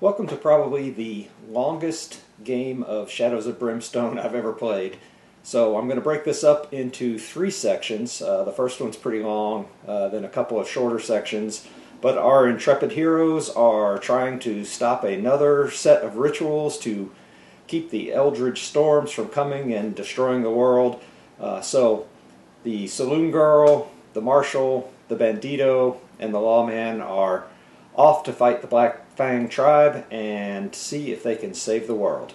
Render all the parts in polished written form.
Welcome to probably the longest game of Shadows of Brimstone I've ever played. So I'm going to break this up into three sections. The first one's pretty long, then a couple of shorter sections. But our intrepid heroes are trying to stop another set of rituals to keep the eldritch storms from coming and destroying the world. So the saloon girl, the marshal, the bandito, and the lawman are off to fight the Black Fang tribe and see if they can save the world.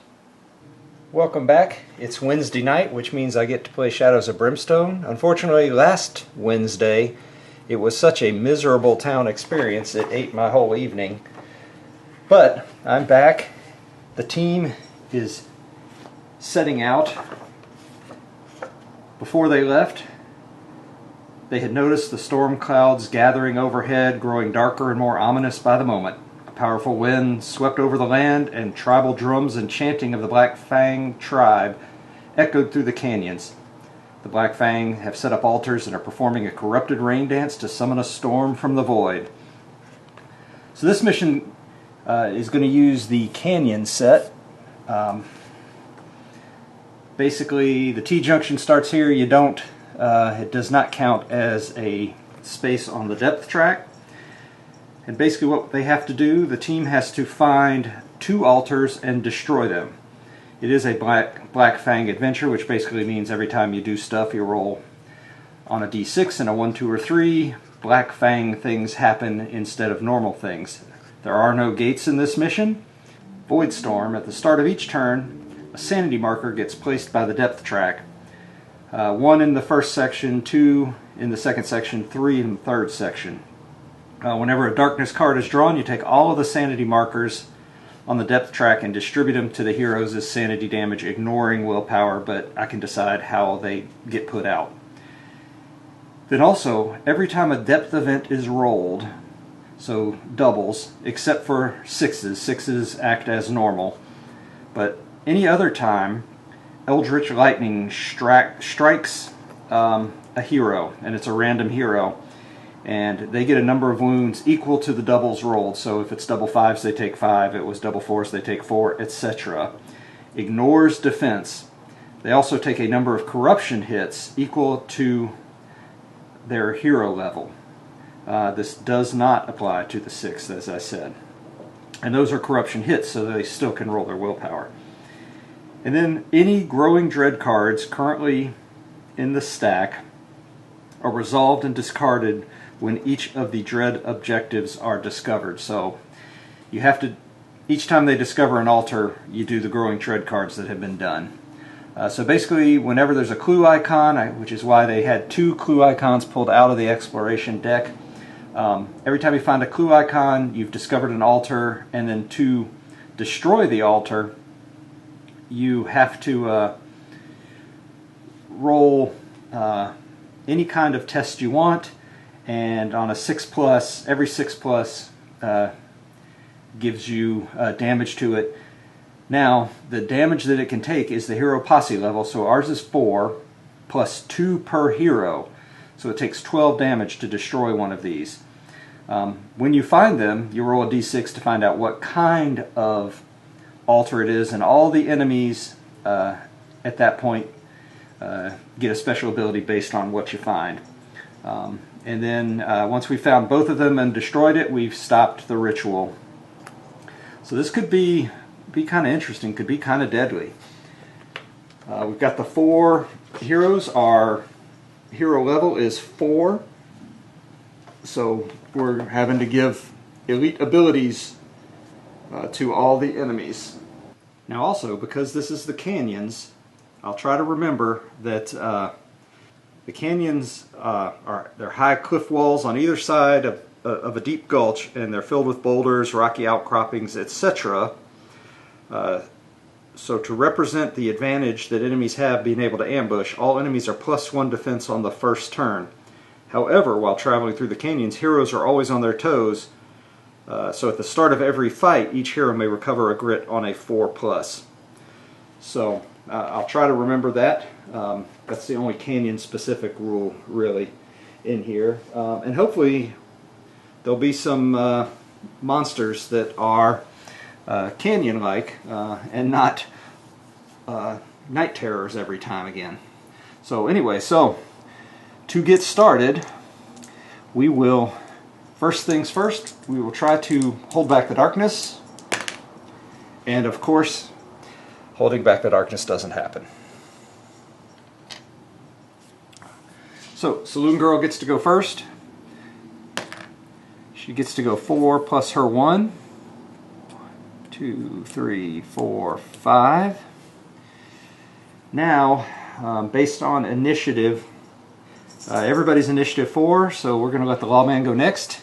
Welcome back. It's Wednesday night, which means I get to play Shadows of Brimstone. Unfortunately, last Wednesday it was such a miserable town experience it ate my whole evening. But I'm back. The team is setting out. Before they left, they had noticed the storm clouds gathering overhead, growing darker and more ominous by the moment. A powerful wind swept over the land, and tribal drums and chanting of the Black Fang tribe echoed through the canyons. The Black Fang have set up altars and are performing a corrupted rain dance to summon a storm from the void. So this mission is going to use the canyon set. Basically, the T-junction starts here. You don't. It does not count as a space on the depth track. And basically what they have to do, the team has to find 2 altars and destroy them. It is a Black Fang adventure, which basically means every time you do stuff, you roll on a d6 and a 1, 2, or 3. Black Fang things happen instead of normal things. There are no gates in this mission. Void Storm, at the start of each turn, a sanity marker gets placed by the depth track. 1 in the first section, 2 in the second section, 3 in the third section. Whenever a darkness card is drawn, you take all of the sanity markers on the depth track and distribute them to the heroes as sanity damage, ignoring willpower, but I can decide how they get put out. Then also, every time a depth event is rolled, so doubles, except for 6s. 6s act as normal, but any other time, Eldritch Lightning strikes a hero, and it's a random hero, and they get a number of wounds equal to the doubles rolled. So if it's double 5s, they take 5. If it was double 4s, they take 4, etc. Ignores defense. They also take a number of corruption hits equal to their hero level. This does not apply to the 6th, as I said. And those are corruption hits, so they still can roll their willpower. And then any growing dread cards currently in the stack are resolved and discarded when each of the dread objectives are discovered. So you have to, each time they discover an altar, you do the growing dread cards that have been done. So basically, whenever there's a clue icon, which is why they had 2 clue icons pulled out of the exploration deck, every time you find a clue icon, you've discovered an altar, and then to destroy the altar, you have to roll any kind of test you want, and on a 6+, every 6+ gives you damage to it. Now, the damage that it can take is the hero posse level, so ours is 4 plus 2 per hero, so it takes 12 damage to destroy one of these. When you find them, you roll a d6 to find out what kind of altar it is, and all the enemies at that point get a special ability based on what you find. And then once we found both of them and destroyed it, we've stopped the ritual. So this could be kind of interesting, could be kind of deadly. We've got the 4 heroes. Our hero level is 4, so we're having to give elite abilities to all the enemies. Now also, because this is the canyons, I'll try to remember that the canyons they're high cliff walls on either side of a deep gulch, and they're filled with boulders, rocky outcroppings, etc. So to represent the advantage that enemies have being able to ambush, all enemies are +1 defense on the first turn. However, while traveling through the canyons, heroes are always on their toes. So at the start of every fight, each hero may recover a grit on a 4+. So I'll try to remember that. That's the only canyon-specific rule, really, in here. And hopefully there'll be some monsters that are canyon-like and not night terrors every time again. So anyway, so to get started, we will, first things first, we will try to hold back the darkness. And of course, holding back the darkness doesn't happen. So, Saloon Girl gets to go first. She gets to go 4 plus her 1. 2, 3, 4, 5. Now, based on initiative, everybody's initiative 4, so we're going to let the lawman go next.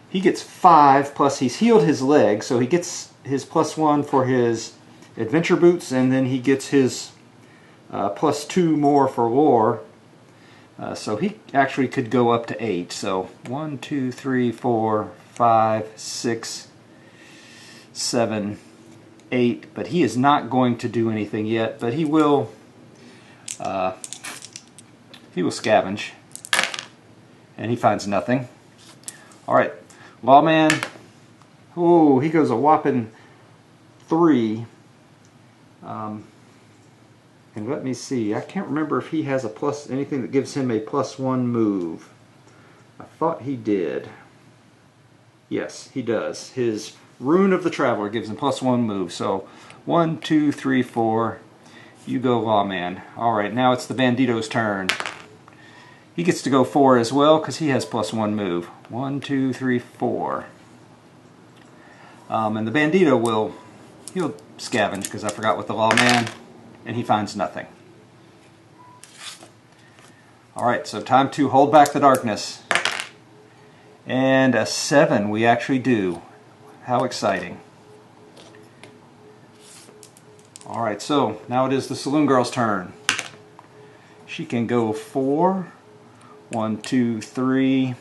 He gets 5, plus he's healed his leg, so he gets his +1 for his adventure boots, and then he gets his +2 more for lore. So he actually could go up to 8. So 1, 2, 3, 4, 5, 6, 7, 8. But he is not going to do anything yet. But he will scavenge, and he finds nothing. All right, lawman. Oh, he goes a whopping 3. And let me see, I can't remember if he has anything that gives him a +1 move. I thought he did. Yes, he does. His Rune of the Traveler gives him +1 move. So 1, 2, 3, 4. You go, lawman. Alright, now it's the bandito's turn. He gets to go 4 as well because he has +1 move. 1, 2, 3, 4. And the bandito he'll scavenge because I forgot what the lawman. And he finds nothing. Alright, so time to hold back the darkness. And a 7 we actually do. How exciting. Alright, so now it is the Saloon Girl's turn. She can go 4. 1, 2, 3.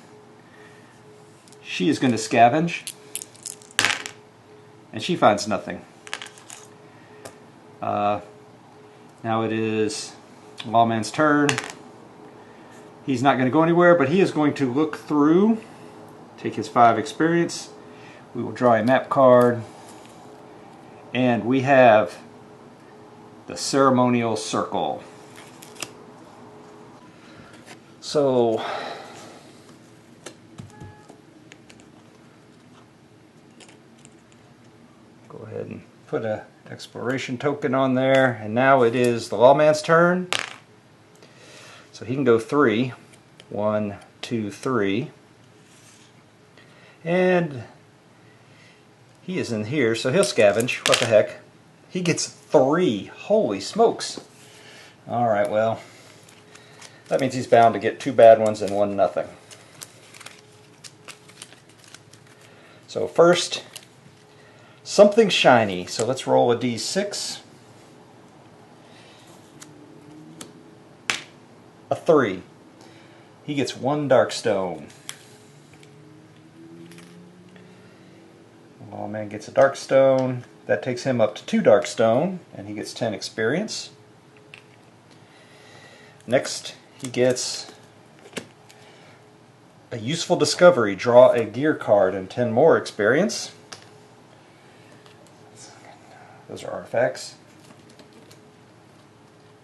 She is going to scavenge. And she finds nothing. Now it is lawman's turn. He's not going to go anywhere, but he is going to look through, take his 5 experience. We will draw a map card, and we have the ceremonial circle. So go ahead and put a exploration token on there, and now it is the lawman's turn. So he can go 3. 1, 2, 3. And he is in here, so he'll scavenge. What the heck? He gets 3. Holy smokes. Alright, well, that means he's bound to get 2 bad ones and 1 nothing. So first, something shiny. So let's roll a d6. A 3. He gets 1 dark stone. The lawman gets a dark stone. That takes him up to 2 dark stone, and he gets 10 experience. Next, he gets a useful discovery. Draw a gear card and 10 more experience. Those are artifacts.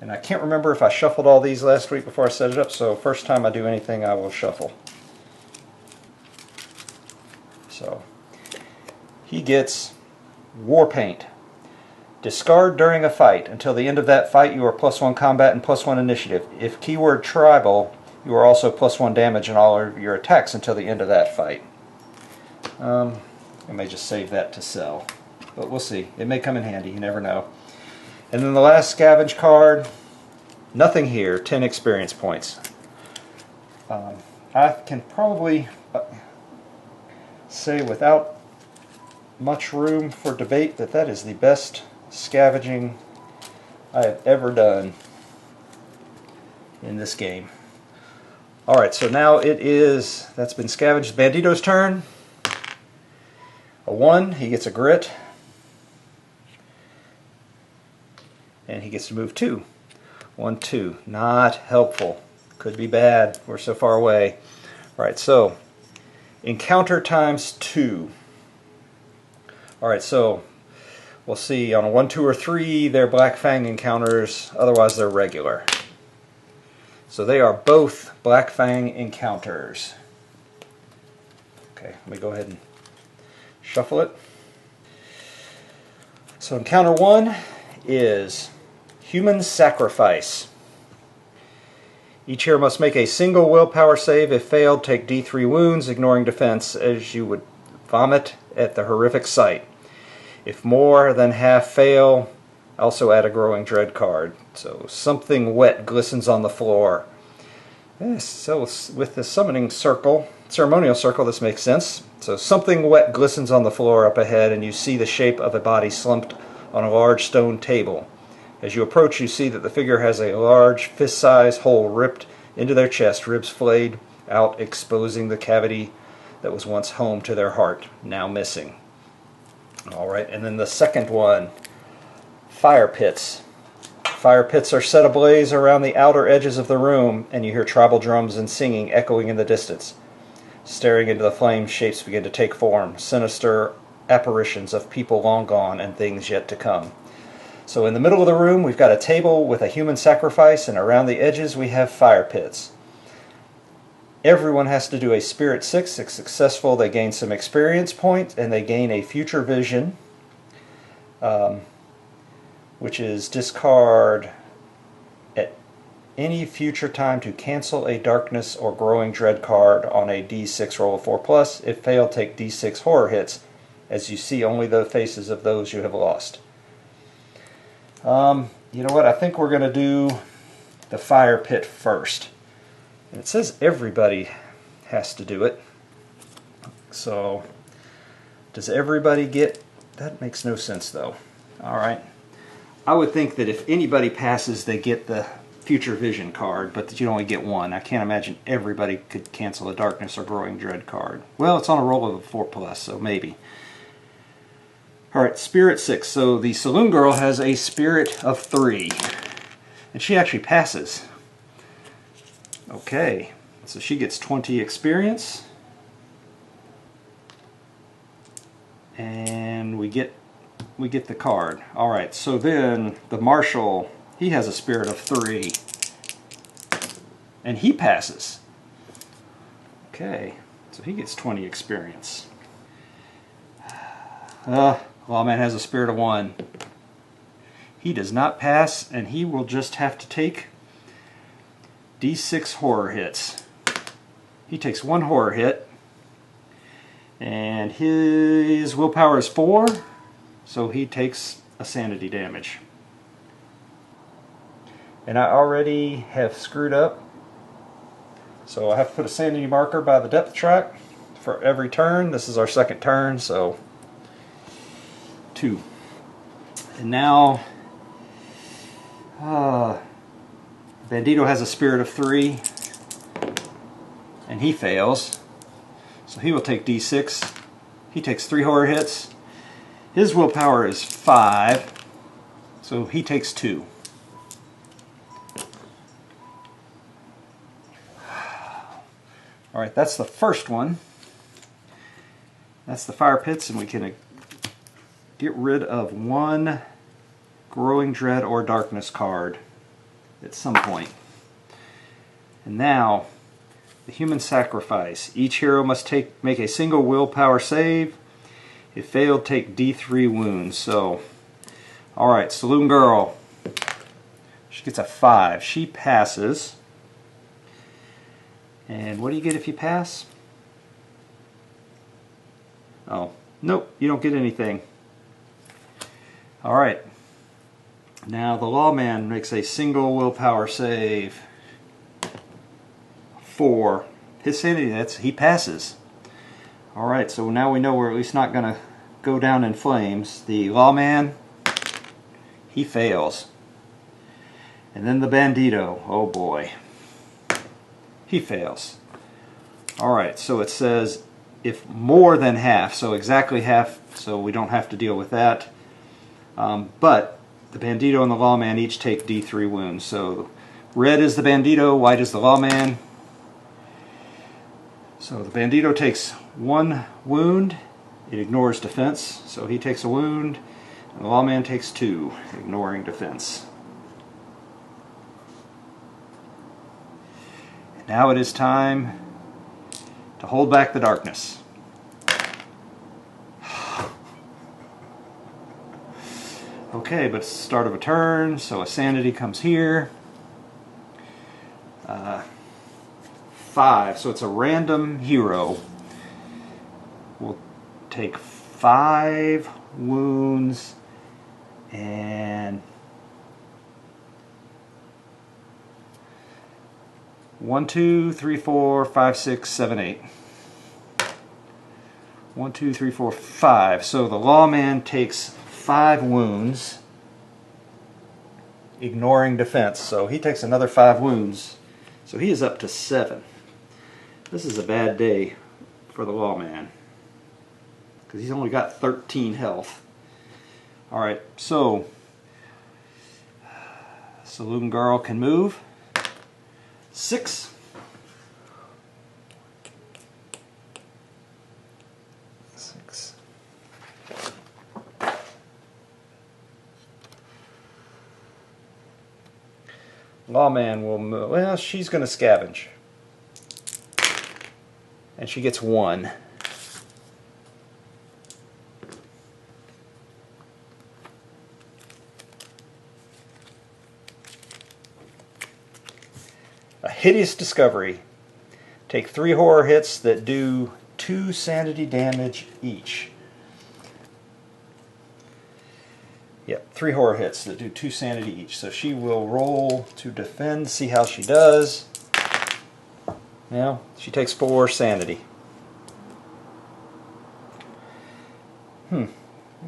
And I can't remember if I shuffled all these last week before I set it up, so first time I do anything I will shuffle. So he gets War Paint. Discard during a fight. Until the end of that fight you are +1 combat and +1 initiative. If keyword tribal, you are also +1 damage in all of your attacks until the end of that fight. I may just save that to sell. But we'll see. It may come in handy. You never know. And then the last scavenge card. Nothing here. 10 experience points. I can probably say without much room for debate that that is the best scavenging I have ever done in this game. Alright, so now that's been scavenged. Bandito's turn. A 1, he gets a grit. And he gets to move 2. 1, 2. Not helpful. Could be bad. We're so far away. Alright, so encounter times 2. Alright, so we'll see on a 1, 2, or 3 they're Black Fang encounters, otherwise they're regular. So they are both Black Fang encounters. Okay, let me go ahead and shuffle it. So encounter 1 is Human Sacrifice. Each hero must make a single willpower save. If failed, take D3 wounds, ignoring defense, as you would vomit at the horrific sight. If more than half fail, also add a Growing Dread card. So something wet glistens on the floor. Yes, so with the summoning circle, ceremonial circle, this makes sense. So something wet glistens on the floor up ahead, and you see the shape of a body slumped on a large stone table. As you approach, you see that the figure has a large fist-sized hole ripped into their chest, ribs flayed out, exposing the cavity that was once home to their heart, now missing. Alright, and then the second one, Fire Pits. Fire pits are set ablaze around the outer edges of the room, and you hear tribal drums and singing echoing in the distance. Staring into the flames, shapes begin to take form, sinister apparitions of people long gone and things yet to come. So in the middle of the room we've got a table with a human sacrifice, and around the edges we have fire pits. Everyone has to do a Spirit 6. If successful, they gain some experience points, and they gain a future vision, which is discard at any future time to cancel a darkness or growing dread card on a D6 roll of 4+. If failed, take D6 horror hits, as you see only the faces of those you have lost. You know what, I think we're going to do the fire pit first. And it says everybody has to do it. So, does everybody get... That makes no sense though. Alright. I would think that if anybody passes, they get the future vision card, but that you only get one. I can't imagine everybody could cancel a darkness or growing dread card. Well, it's on a roll of a 4+, so maybe. Alright, Spirit 6. So the Saloon Girl has a Spirit of 3. And she actually passes. Okay, so she gets 20 experience. And we get the card. Alright, so then the Marshal, he has a Spirit of 3. And he passes. Okay, so he gets 20 experience. Lawman has a Spirit of 1. He does not pass, and he will just have to take D6 horror hits. He takes 1 horror hit, and his willpower is 4, so he takes a sanity damage. And I already have screwed up, so I have to put a sanity marker by the depth track for every turn. This is our second turn, so 2. And now Bandito has a Spirit of 3, and he fails, so he will take D6. He takes 3 horror hits. His willpower is 5, so he takes 2. Alright, that's the first one. That's the fire pits, and we can get rid of 1 growing dread or darkness card at some point. And now, the human sacrifice. Each hero must make a single willpower save. If failed, take D3 wounds. So, alright, Saloon Girl. She gets a 5. She passes. And what do you get if you pass? Oh, nope, you don't get anything. Alright. Now the Lawman makes a single willpower save. 4. His sanity, he passes. Alright, so now we know we're at least not going to go down in flames. The Lawman, he fails. And then the Bandito, oh boy. He fails. Alright, so it says if more than half, so exactly half, so we don't have to deal with that. But the Bandito and the Lawman each take D3 wounds. So red is the Bandito, white is the Lawman. So the Bandito takes 1 wound, It ignores defense, so he takes a wound, and the lawman takes 2, ignoring defense. And now it is time to hold back the darkness. Okay, but it's the start of a turn, so a sanity comes here. 5, so it's a random hero. We'll take 5 wounds and 1, 2, 3, 4, 5, 6, 7, 8. 1, 2, 3, 4, 5. So the lawman takes 5 wounds, ignoring defense. So he takes another 5 wounds. So he is up to 7. This is a bad day for the lawman, because he's only got 13 health. Alright, so Saloon Girl can move. 6. Lawman will move. Well, she's going to scavenge. And she gets 1. A hideous discovery. Take 3 horror hits that do 2 sanity damage each. Yep, 3 horror hits that do 2 sanity each. So she will roll to defend, see how she does. Now, she takes 4 sanity. We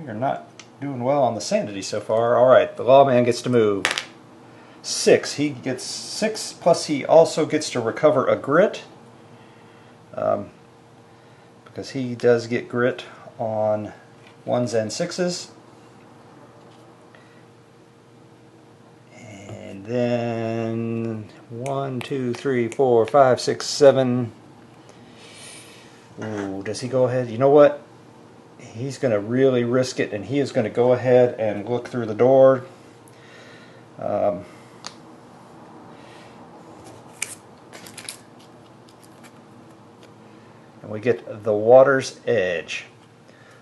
are not doing well on the sanity so far. Alright, the lawman gets to move. 6. He gets 6, plus he also gets to recover a grit. Because he does get grit on 1s and 6s. And then 1, 2, 3, 4, 5, 6, 7. Ooh, does he go ahead? You know what? He's going to really risk it, and he is going to go ahead and look through the door. And we get the water's edge.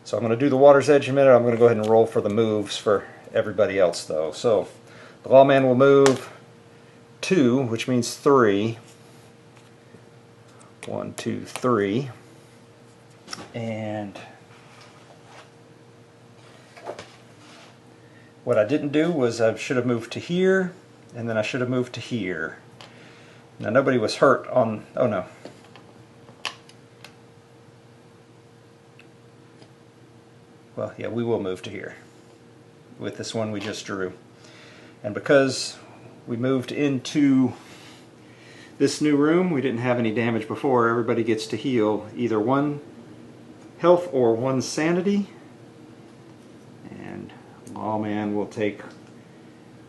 So I'm going to do the water's edge in a minute. I'm going to go ahead and roll for the moves for everybody else, though. So the lawman will move 2, which means 3. 1, 2, 3. And what I didn't do was I should have moved to here, and then I should have moved to here. Now nobody was hurt on, oh no. Well, yeah, we will move to here with this one we just drew. And because we moved into this new room, we didn't have any damage before. Everybody gets to heal either 1 health or 1 sanity. And lawman will take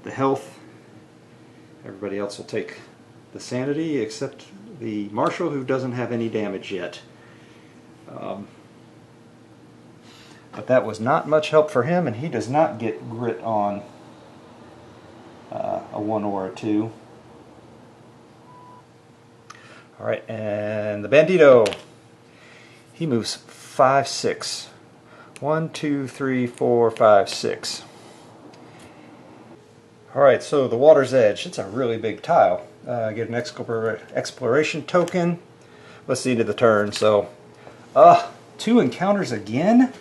the health. Everybody else will take the sanity, except the marshal, who doesn't have any damage yet. But that was not much help for him, and he does not get grit on a 1 or a 2. Alright, and the bandito, he moves 5, 6. 1, 2, 3, 4, 5, 6. Alright, so the water's edge, it's a really big tile. Get an exploration token. Let's see, into the turn. So, 2 encounters again?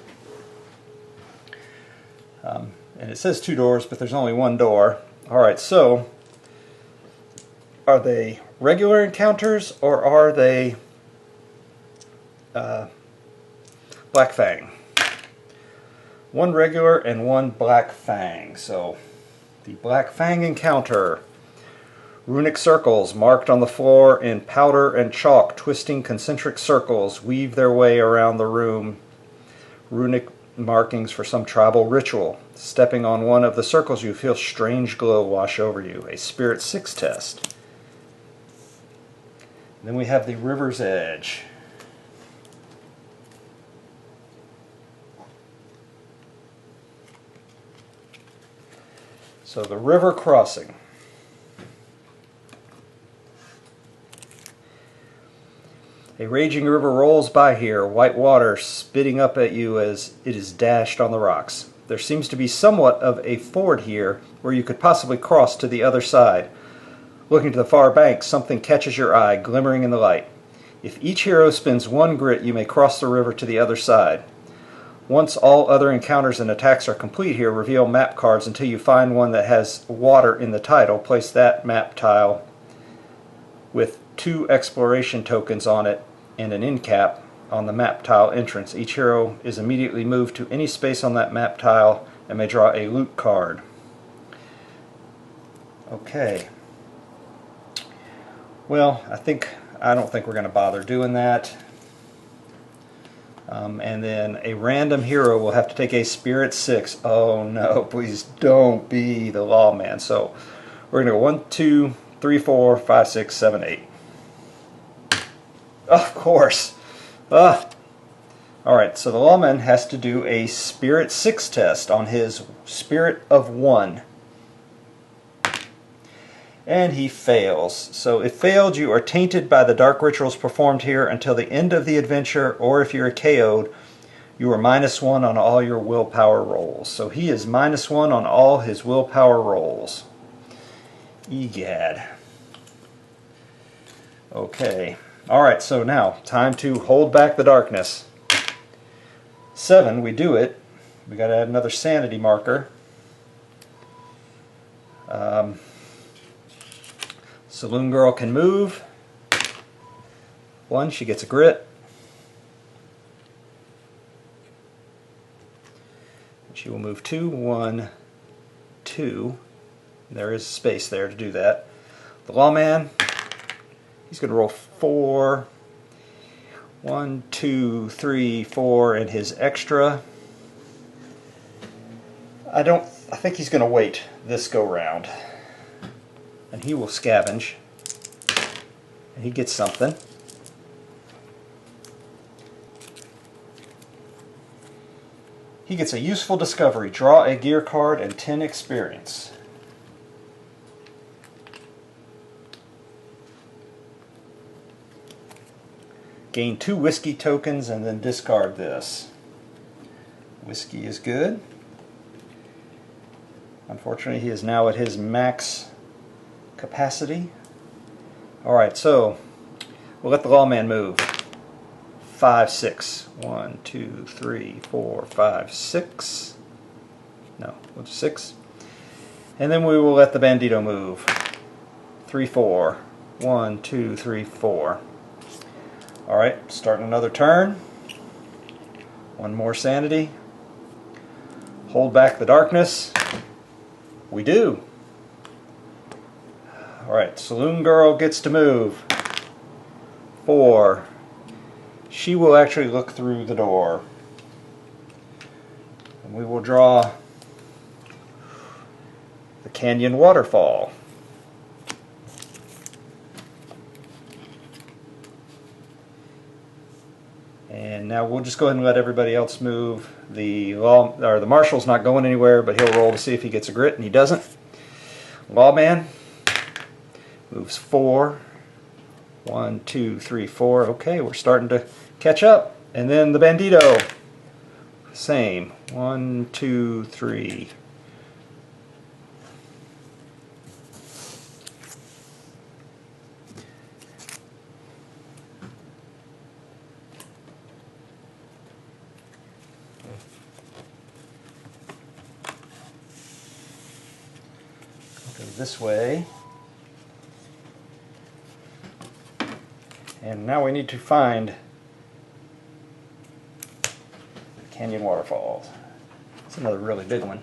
And it says 2 doors, but there's only 1 door. Alright, so are they regular encounters, or are they Black Fang? 1 regular and 1 Black Fang. So the Black Fang encounter. Runic circles marked on the floor in powder and chalk, twisting concentric circles, weave their way around the room. Runic markings for some tribal ritual. Stepping on one of the circles, you feel strange glow wash over you. A Spirit 6 test. Then we have the River's Edge. So the river crossing. A raging river rolls by here, white water spitting up at you as it is dashed on the rocks. There seems to be somewhat of a ford here where you could possibly cross to the other side. Looking to the far bank, something catches your eye, glimmering in the light. If each hero spends 1 grit, you may cross the river to the other side. Once all other encounters and attacks are complete here, reveal map cards until you find one that has water in the title. Place that map tile with 2 exploration tokens on it and an end cap on the map tile entrance. Each hero is immediately moved to any space on that map tile and may draw a loot card. Okay. Well, I don't think we're going to bother doing that. And then a random hero will have to take a Spirit 6. Oh no, please don't be the Lawman. So we're going to go 1, 2, 3, 4, 5, 6, 7, 8. Of course. Alright, so the Lawman has to do a Spirit 6 test on his Spirit of 1. And he fails. So if failed, you are tainted by the dark rituals performed here until the end of the adventure, or if you're KO'd, you are -1 on all your willpower rolls. So he is -1 on all his willpower rolls. Egad. Okay. Alright, so now, time to hold back the darkness. 7, we do it. We got to add another sanity marker. Saloon Girl can move. 1, she gets a grit. She will move 2, 1, 2. There is space there to do that. The Lawman, he's going to roll 4. 1, 2, 3, 4, and his extra. I think he's going to wait this go round. And he will scavenge. And he gets something. He gets a useful discovery. Draw a gear card and 10 experience. Gain 2 whiskey tokens and then discard this. Whiskey is good. Unfortunately, he is now at his max capacity. Alright, so we'll let the Lawman move. 5, 6. 1, 2, 3, 4, 5, 6. No, 6. And then we will let the Bandito move. 3, 4. 1, 2, 3, 4. Alright, starting another turn. 1 more sanity. Hold back the darkness. We do. Alright, Saloon Girl gets to move. 4. She will actually look through the door. And we will draw the Canyon Waterfall. And now we'll just go ahead and let everybody else move. The Marshal's not going anywhere, but he'll roll to see if he gets a grit, and he doesn't. Lawman moves 4. 1, 2, 3, 4. Okay, we're starting to catch up. And then the Bandito. Same. 1, 2, 3. Go this way. And now we need to find the Canyon Waterfalls. It's another really big one.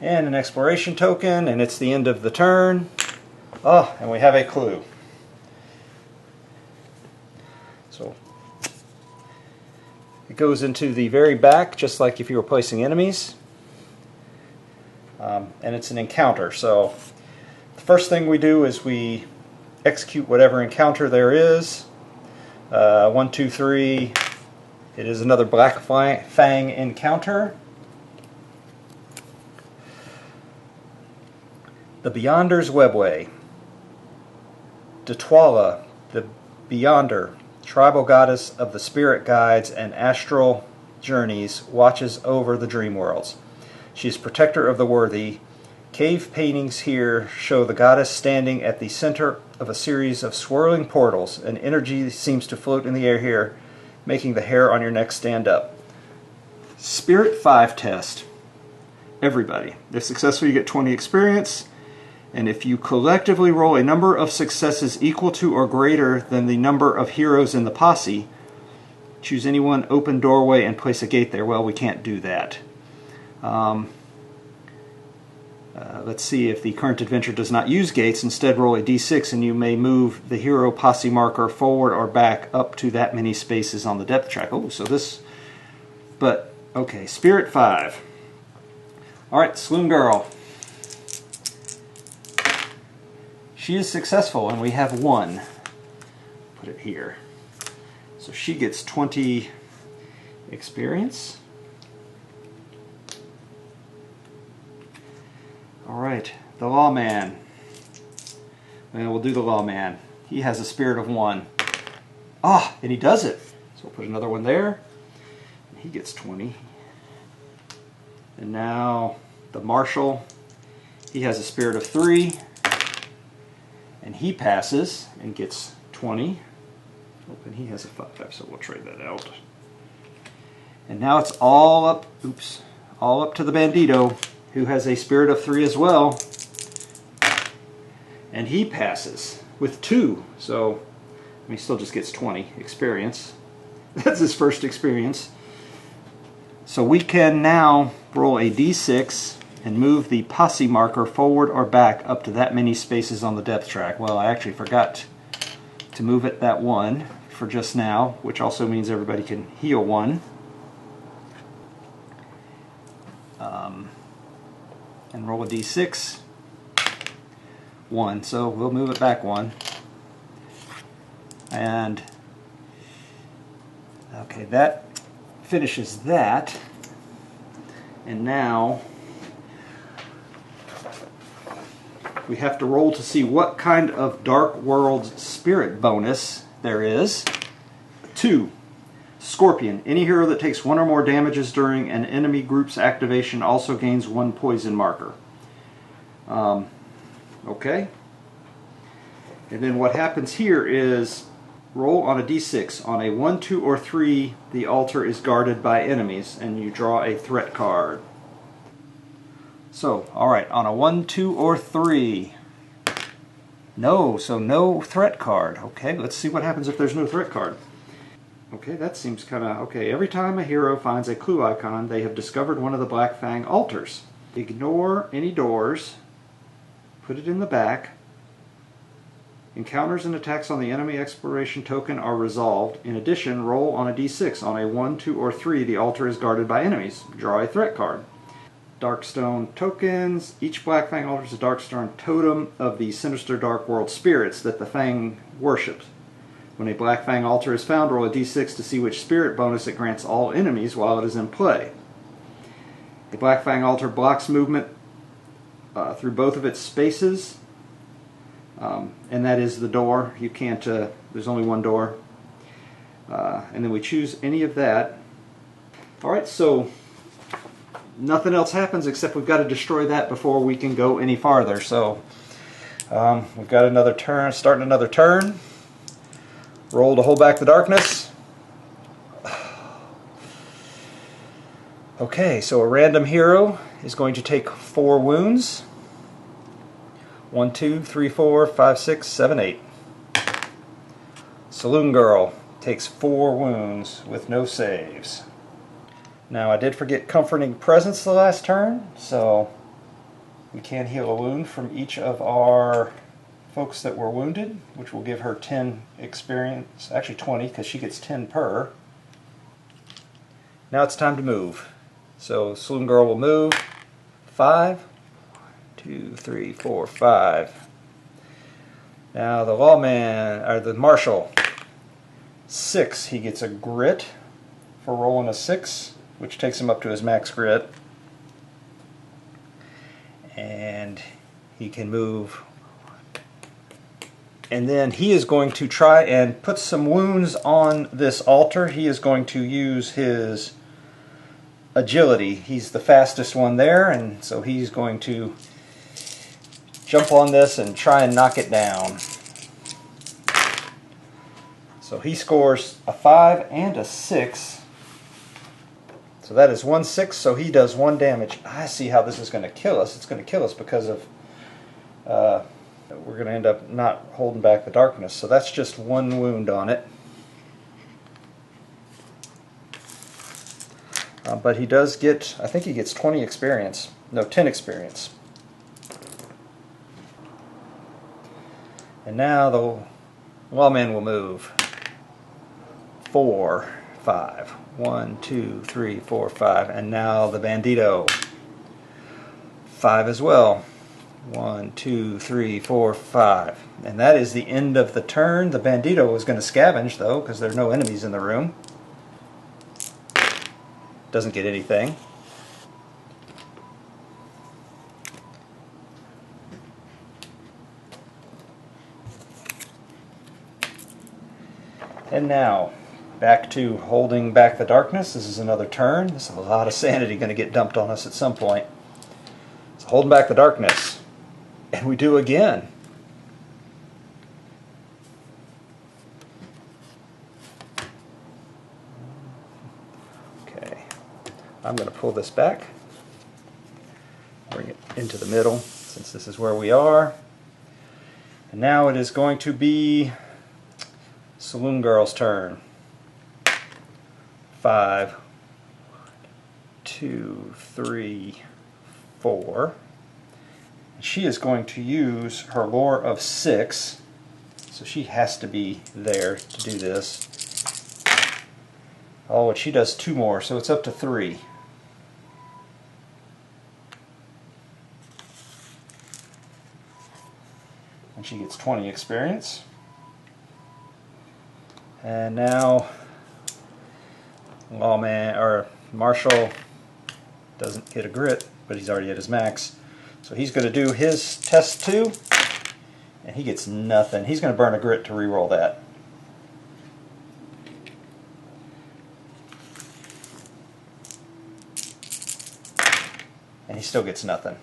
And an exploration token, and it's the end of the turn. Oh, and we have a clue. So it goes into the very back, just like if you were placing enemies. and it's an encounter. So the first thing we do is we execute whatever encounter there is. 1, 2, 3. It is another Black Fang encounter. The Beyonder's Webway. Datwala, the Beyonder, tribal goddess of the spirit guides and astral journeys, watches over the dream worlds. She is protector of the worthy. Cave paintings here show the goddess standing at the center of a series of swirling portals. An energy seems to float in the air here, making the hair on your neck stand up. Spirit 5 test. Everybody. If successful, you get 20 experience. And if you collectively roll a number of successes equal to or greater than the number of heroes in the posse, choose any one open doorway and place a gate there. Well, we can't do that. Let's see if the current adventure does not use gates. Instead, roll a d6 and you may move the hero posse marker forward or back up to that many spaces on the depth track. Oh, so this... But, okay, Spirit 5. Alright, Saloon Girl. She is successful, and we have 1. Put it here. So she gets 20 experience. Alright, the Lawman. And we'll do the Lawman. He has a spirit of 1. Ah, and he does it. So we'll put another one there. He gets 20. And now the Marshal. He has a spirit of 3. And he passes and gets 20. Oh, and he has a 5, so we'll trade that out. And now it's all up, all up to the Bandito, who has a spirit of 3 as well. And he passes with 2, so he still just gets 20 experience. That's his first experience. So we can now roll a d6 and move the posse marker forward or back up to that many spaces on the depth track. Well, I actually forgot to move it that 1 for just now, which also means everybody can heal 1. And roll a d6. 1, so we'll move it back 1. And okay, that finishes that. And now we have to roll to see what kind of Dark World's spirit bonus there is. 2. Scorpion. Any hero that takes 1 or more damages during an enemy group's activation also gains 1 poison marker. Okay. And then what happens here is roll on a d6. On a 1, 2, or 3, the altar is guarded by enemies, and you draw a threat card. So, alright, on a 1, 2, or 3. No, so no threat card. Okay, let's see what happens if there's no threat card. Okay, that seems kind of... Okay, every time a hero finds a clue icon, they have discovered one of the Black Fang altars. Ignore any doors. Put it in the back. Encounters and attacks on the enemy exploration token are resolved. In addition, roll on a d6. On a 1, 2, or 3, the altar is guarded by enemies. Draw a threat card. Darkstone tokens. Each Black Fang altar is a Darkstone totem of the sinister Dark World spirits that the Fang worships. When a Black Fang altar is found, roll a d6 to see which spirit bonus it grants all enemies while it is in play. A Black Fang altar blocks movement through both of its spaces, and that is the door. You can't, there's only one door. And then we choose any of that. Alright, so nothing else happens except we've got to destroy that before we can go any farther. So we've got another turn, starting another turn. Roll to hold back the darkness. Okay, so a random hero is going to take 4 wounds. 1, 2, 3, 4, 5, 6, 7, 8. Saloon Girl takes 4 wounds with no saves. Now I did forget Comforting Presence the last turn, so we can heal a wound from each of our folks that were wounded, which will give her 10 experience, actually 20 because she gets 10 per. Now it's time to move. So Saloon Girl will move 5, 2, 3, 4, 5. Now the lawman, or the marshal, 6. He gets a grit for rolling a 6, which takes him up to his max grit. And he can move. And then he is going to try and put some wounds on this altar. He is going to use his agility. He's the fastest one there, and so he's going to jump on this and try and knock it down. So he scores a 5 and a 6. So that is 1 6, so he does 1 damage. I see how this is going to kill us. It's going to kill us because of we're going to end up not holding back the darkness. So that's just 1 wound on it. But he does get, I think he gets 20 experience. No, 10 experience. And now the lawman will move. 4, 5. 1, 2, 3, 4, 5. And now the bandito. 5 as well. 1, 2, 3, 4, 5. And that is the end of the turn. The bandito is going to scavenge, though, because there are no enemies in the room. Doesn't get anything. And now, back to holding back the darkness. This is another turn. This is a lot of sanity going to get dumped on us at some point. So holding back the darkness. And we do again. Okay. I'm going to pull this back. Bring it into the middle, since this is where we are. And now it is going to be Saloon Girl's turn. 5, 2, 3, 4. She is going to use her lore of 6, so she has to be there to do this. Oh, and she does 2 more, so it's up to 3. And she gets 20 experience. And now lawman or marshal doesn't get a grit, but he's already at his max. So he's going to do his test too, and he gets nothing. He's going to burn a grit to reroll that. And he still gets nothing.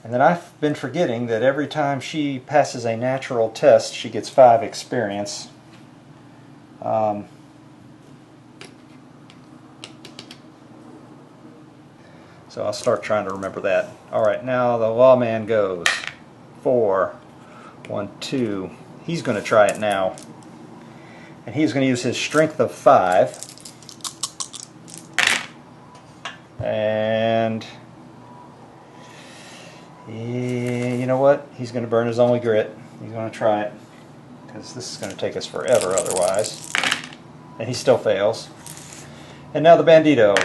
And then I've been forgetting that every time she passes a natural test, she gets 5 experience. So I'll start trying to remember that. Alright, now the lawman goes. 4, 1, 2. He's going to try it now. And he's going to use his strength of 5. And you know what? He's going to burn his only grit. He's going to try it. Because this is going to take us forever otherwise. And he still fails. And now the bandito.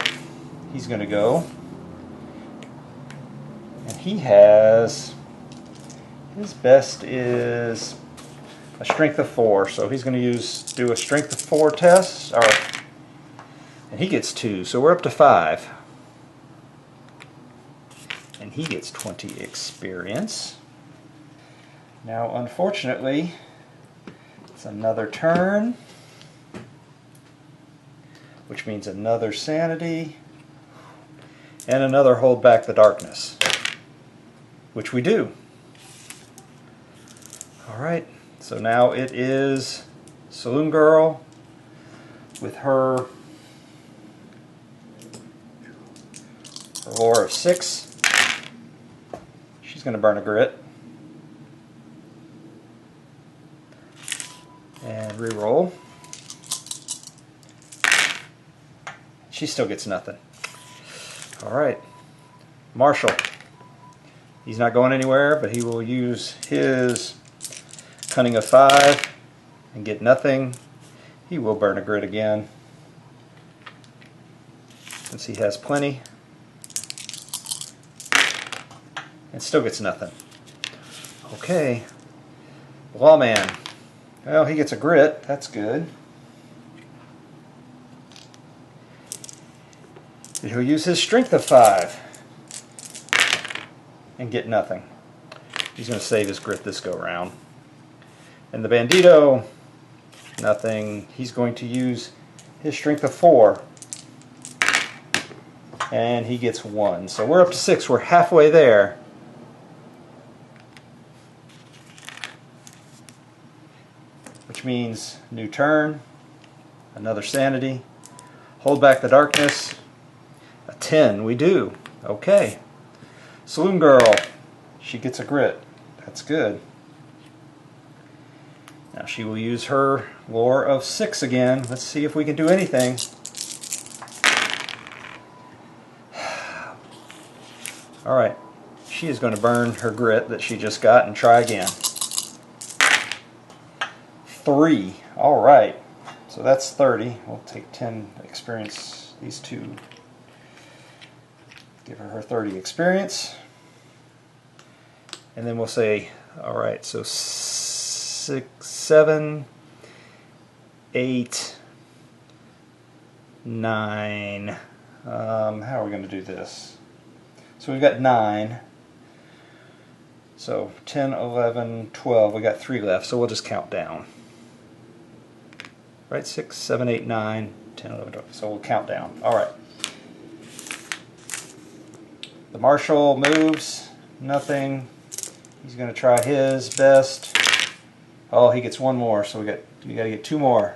He's going to go. And he has, his best is a strength of 4. So he's going to do a strength of 4 test. And he gets 2. So we're up to 5. And he gets 20 experience. Now, unfortunately, it's another turn, which means another sanity, and another hold back the darkness, which we do. Alright, so now it is Saloon Girl with her lore of 6. She's going to burn a grit. And re-roll. She still gets nothing. Alright. Marshall. He's not going anywhere, but he will use his cunning of 5 and get nothing. He will burn a grit again, since he has plenty. and still gets nothing. Okay, Lawman. Well, he gets a grit. That's good. He'll use his strength of 5 and get nothing. He's going to save his grit this go round. And the Bandito, nothing. He's going to use his strength of 4 and he gets 1. So we're up to 6. We're halfway there. Which means new turn, another sanity, hold back the darkness. A 10, we do. Okay. Saloon Girl, she gets a grit. That's good. Now she will use her lore of 6 again. Let's see if we can do anything. Alright, she is going to burn her grit that she just got and try again. 3. Alright, so that's 30. We'll take 10 experience. These two. Give her 30 experience. And then we'll say, alright, so 6, 7, 8, 9. How are we going to do this? So we've got 9. So 10, 11, 12. We got 3 left, so we'll just count down. Right, 6, 7, 8, 9, 10, 11, 12. So we'll count down. Alright. The Marshal moves. Nothing. He's going to try his best. Oh, he gets 1 more, so we got to get 2 more.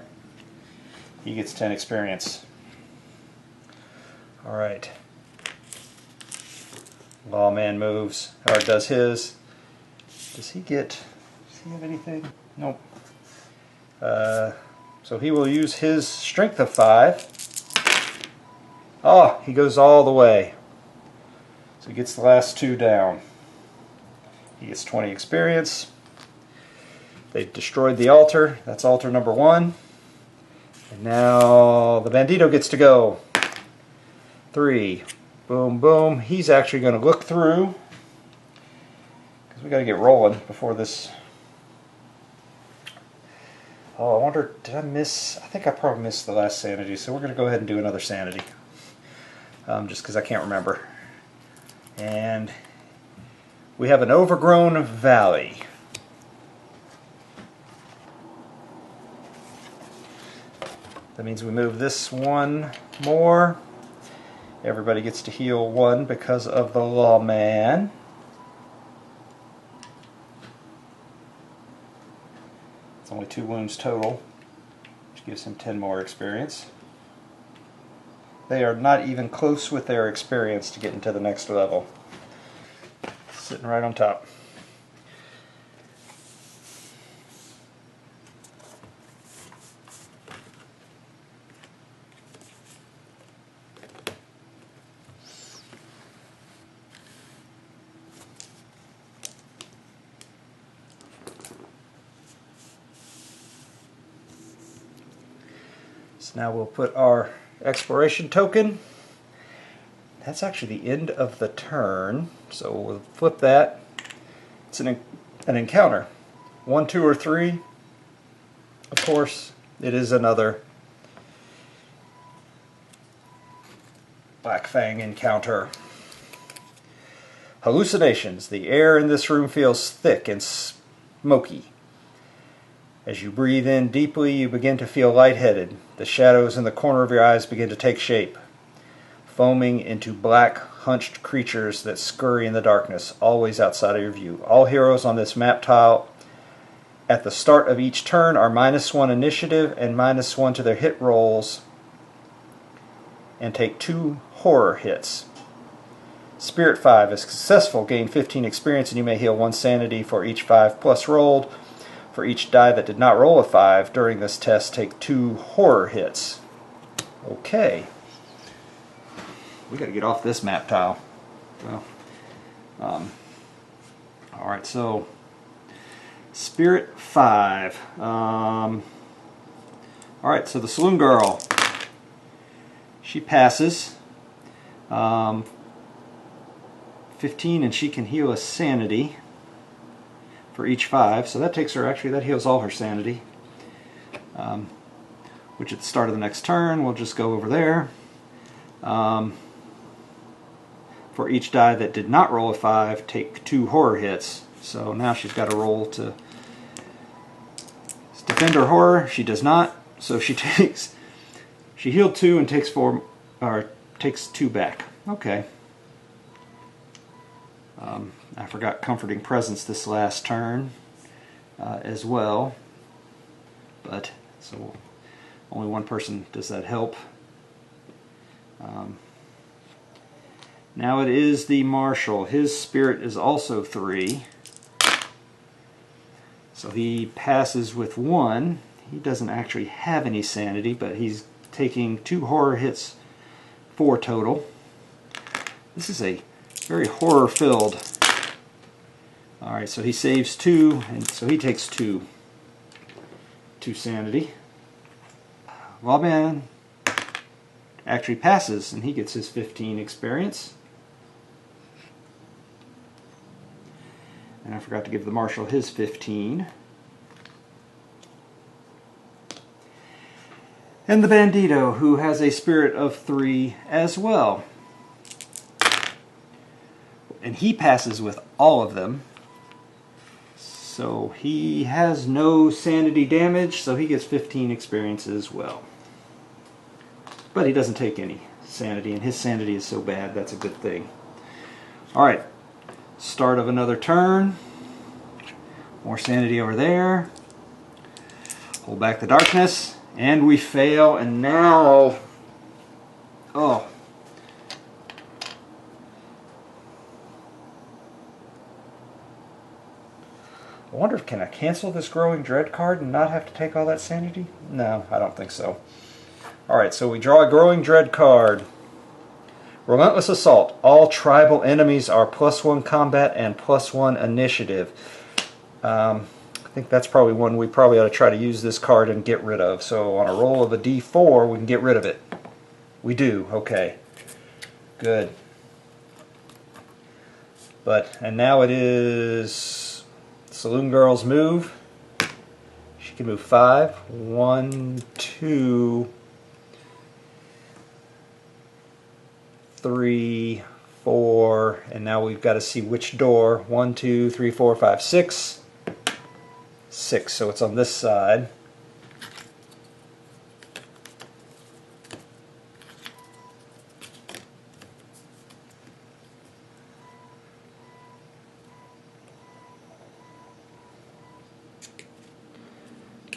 He gets 10 experience. Alright. Lawman moves, or does his. Does he have anything? Nope. So he will use his strength of 5. Oh, he goes all the way. So he gets the last 2 down. He gets 20 experience. They've destroyed the altar. That's altar number 1. And now the Bandito gets to go. 3. Boom, boom. He's actually going to look through. Because we got to get rolling before this. Oh, I wonder, did I miss? I think I probably missed the last sanity. So we're going to go ahead and do another sanity. Just because I can't remember. And we have an overgrown valley. That means we move this 1 more. Everybody gets to heal 1 because of the Lawman. It's only 2 wounds total, which gives him 10 more experience. They are not even close with their experience to getting to the next level. Sitting right on top. So now we'll put our exploration token. That's actually the end of the turn, so we'll flip that. It's an encounter. 1, 2, or 3. Of course, it is another Black Fang encounter. Hallucinations. The air in this room feels thick and smoky. As you breathe in deeply, you begin to feel lightheaded. The shadows in the corner of your eyes begin to take shape, foaming into black, hunched creatures that scurry in the darkness, always outside of your view. All heroes on this map tile at the start of each turn are -1 initiative and -1 to their hit rolls, and take 2 horror hits. Spirit 5 is successful. Gain 15 experience, and you may heal 1 sanity for each 5+ rolled. For each die that did not roll a 5 during this test, take 2 horror hits. Okay. We got to get off this map tile. Well, alright, so Spirit 5. Alright, so the Saloon Girl. She passes. 15, and she can heal a sanity for each 5. So that takes her, actually, that heals all her sanity. Which at the start of the next turn, we'll just go over there. For each die that did not roll a 5, take 2 horror hits. So now she's got to roll to defend her horror. She does not. So she healed 2 and takes 4, or takes 2 back. Okay. I forgot Comforting Presence this last turn as well. But, so only one person does that help. Now it is the Marshal. His spirit is also 3. So he passes with 1. He doesn't actually have any sanity, but he's taking 2 horror hits, 4 total. This is a very horror-filled. Alright, so he saves 2, and so he takes 2 sanity. Lawman actually passes, and he gets his 15 experience. And I forgot to give the Marshal his 15. And the Bandito, who has a spirit of 3 as well. And he passes with all of them. So he has no sanity damage, so he gets 15 experience as well. But he doesn't take any sanity, and his sanity is so bad, that's a good thing. Alright, start of another turn. More sanity over there. Hold back the darkness, and we fail, and now... Oh. I wonder if can I cancel this Growing Dread card and not have to take all that sanity? No, I don't think so. Alright, so we draw a Growing Dread card. Relentless Assault. All tribal enemies are +1 combat and +1 initiative. I think that's probably one we probably ought to try to use this card and get rid of. So on a roll of a D4, we can get rid of it. We do, okay. Good. And now it is Saloon Girl's move. She can move 5. 1, 2, 3, 4, and now we've got to see which door. 1, 2, 3, 4, 5, 6. 6, so it's on this side.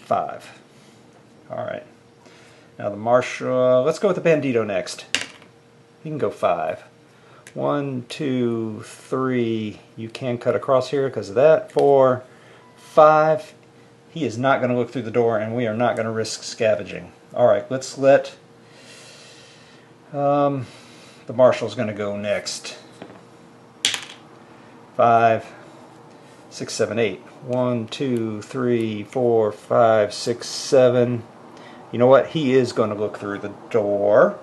Five. Alright. Now the Marshal, let's go with the Bandito next. He can go 5. 1, 2, 3. You can cut across here because of that. 4, 5. He is not going to look through the door, and we are not going to risk scavenging. Alright, let's let the Marshal's going to go next. 5, 6, 7, 8. 1, 2, 3, 4, 5, 6, 7. You know what? He is going to look through the door.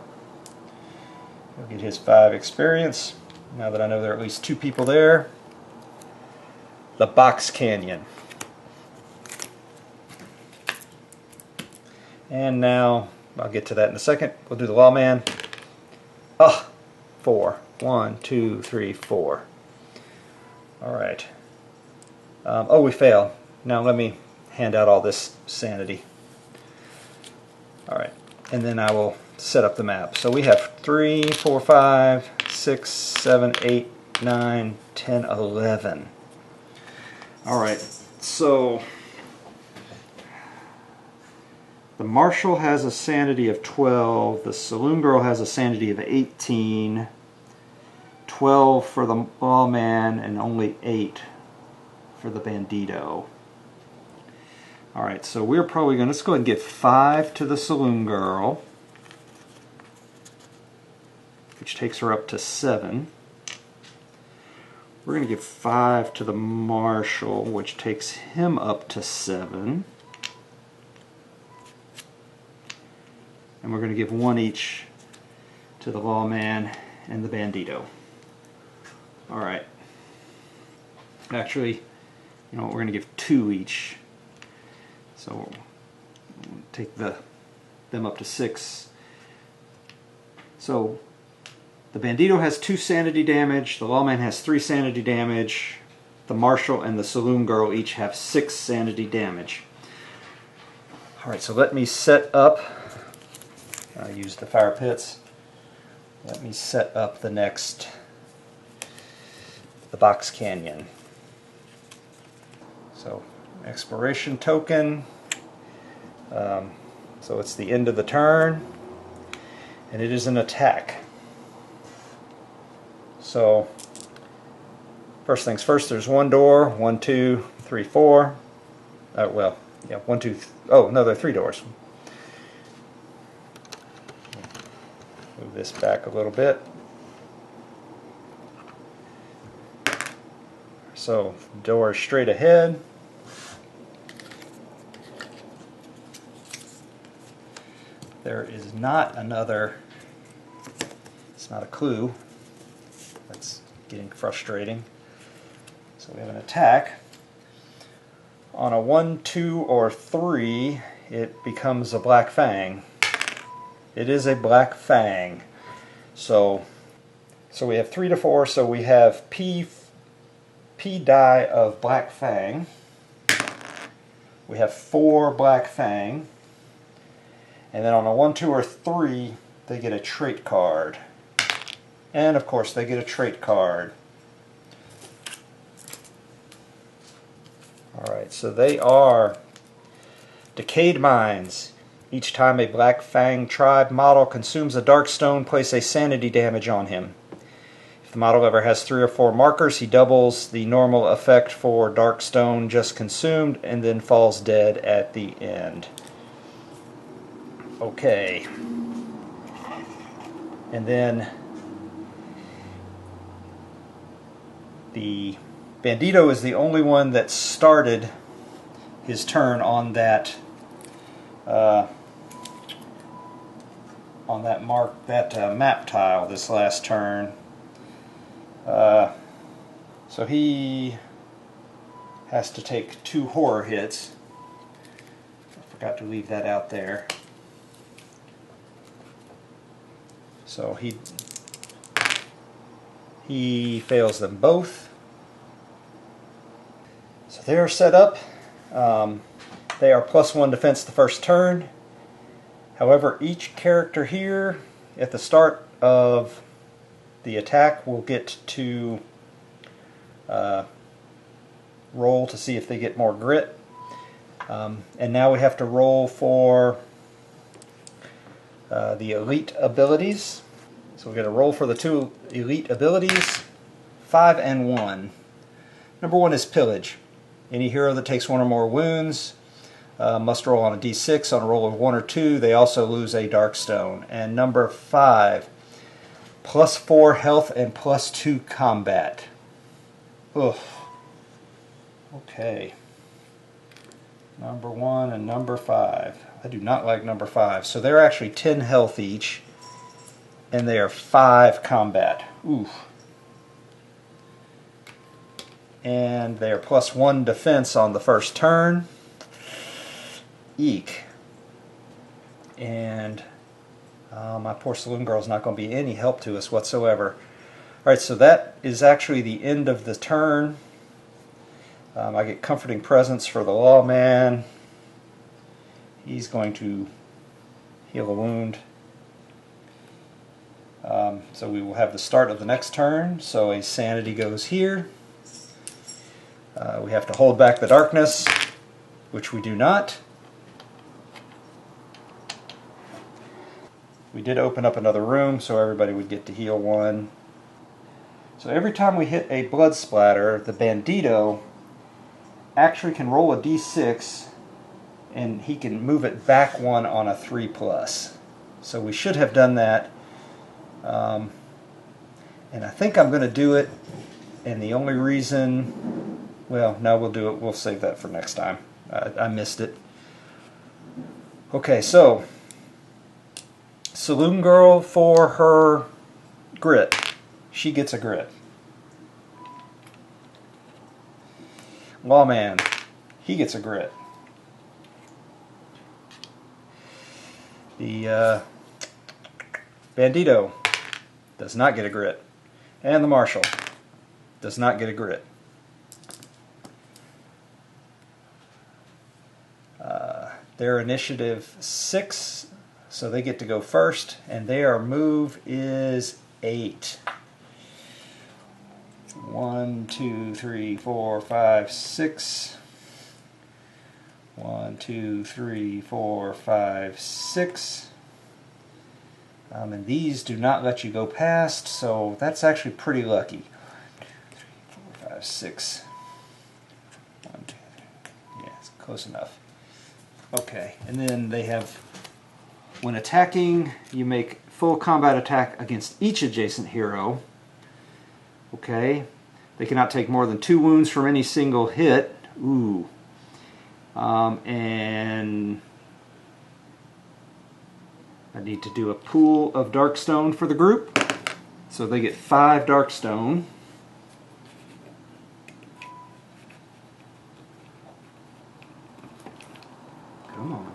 He'll get his 5 experience. Now that I know there are at least 2 people there. The Box Canyon. And now, I'll get to that in a second. We'll do the Lawman. 4. 1, 2, 3, 4. Alright. Oh, we fail. Now let me hand out all this sanity. Alright. And then I will set up the map. So we have 3, 4, 5, 6, 7, 8, 9, 10, 11. Alright. So the Marshal has a sanity of 12. The Saloon Girl has a sanity of 18. 12 for the Lawman and only 8 for the Bandito. Alright, so we're probably going to, let's go ahead and give 5 to the Saloon Girl, which takes her up to 7. We're going to give 5 to the Marshal, which takes him up to 7. And we're going to give 1 each to the Lawman and the Bandito. Alright. Actually, you know what, we're going to give 2 each. So we'll take them up to 6. So the Bandito has 2 sanity damage, the Lawman has 3 sanity damage, the Marshal and the Saloon Girl each have 6 sanity damage. Alright, so let me set up, I used the fire pits, let me set up the next, the Box Canyon. So, exploration token, so it's the end of the turn, and it is an attack. So, first things first, there's 1 door, 1, 2, 3, 4. Well, yeah, 1, 2, oh, no, there are 3 doors. Move this back a little bit. So, door straight ahead. There is not another, it's not a clue. That's getting frustrating. So we have an attack. On a 1, 2, or 3, it becomes a Black Fang. It is a Black Fang. So we have 3 to 4, so we have P die of Black Fang. We have 4 Black Fang. And then on a 1, 2, or 3, they get a trait card. And of course they get a trait card. Alright, so they are Decayed Minds. Each time a Black Fang tribe model consumes a dark stone, place a sanity damage on him. If the model ever has 3 or 4 markers, he doubles the normal effect for dark stone just consumed and then falls dead at the end. Okay. And then the Bandito is the only one that started his turn on that map tile this last turn. So he has to take 2 horror hits. I forgot to leave that out there. So he fails them both. So they are set up. They are +1 defense the first turn. However, each character here at the start of the attack will get to roll to see if they get more grit. And now we have to roll for the elite abilities. So we're going to roll for the 2 elite abilities, 5 and 1. Number 1 is Pillage. Any hero that takes 1 or more wounds must roll on a d6. On a roll of 1 or 2, they also lose a dark stone. And number 5, +4 health and +2 combat. Ugh. Okay. Number 1 and number 5. I do not like number 5. So they're actually 10 health each, and they are 5 combat. Oof. And they are +1 defense on the first turn. Eek. And my poor Saloon Girl's not going to be any help to us whatsoever. Alright, so that is actually the end of the turn. I get Comforting Presence for the Lawman. He's going to heal a wound. So we will have the start of the next turn. So a sanity goes here. We have to hold back the darkness, which we do not. We did open up another room so everybody would get to heal 1. So every time we hit a blood splatter, the Bandito actually can roll a d6 and he can move it back 1 on a 3+. So we should have done that. And I think I'm going to do it, and the only reason, well, no, we'll do it. We'll save that for next time. I missed it. Okay, so Saloon Girl for her grit. She gets a grit. Lawman, he gets a grit. The Bandito does not get a grit. And the Marshal does not get a grit. Their initiative 6, so they get to go first, and their move is 8. 1, 2, 3, 4, 5, 6. 1, 2, 3, 4, 5, 6. And these do not let you go past, so that's actually pretty lucky. 2, 3, 4, 5, 6. 1, 2, 3. Yeah, it's close enough. Okay, and then they have, when attacking, you make full combat attack against each adjacent hero. Okay, they cannot take more than 2 wounds from any single hit. Ooh. And I need to do a pool of Darkstone for the group. So they get 5 Darkstone. Come on.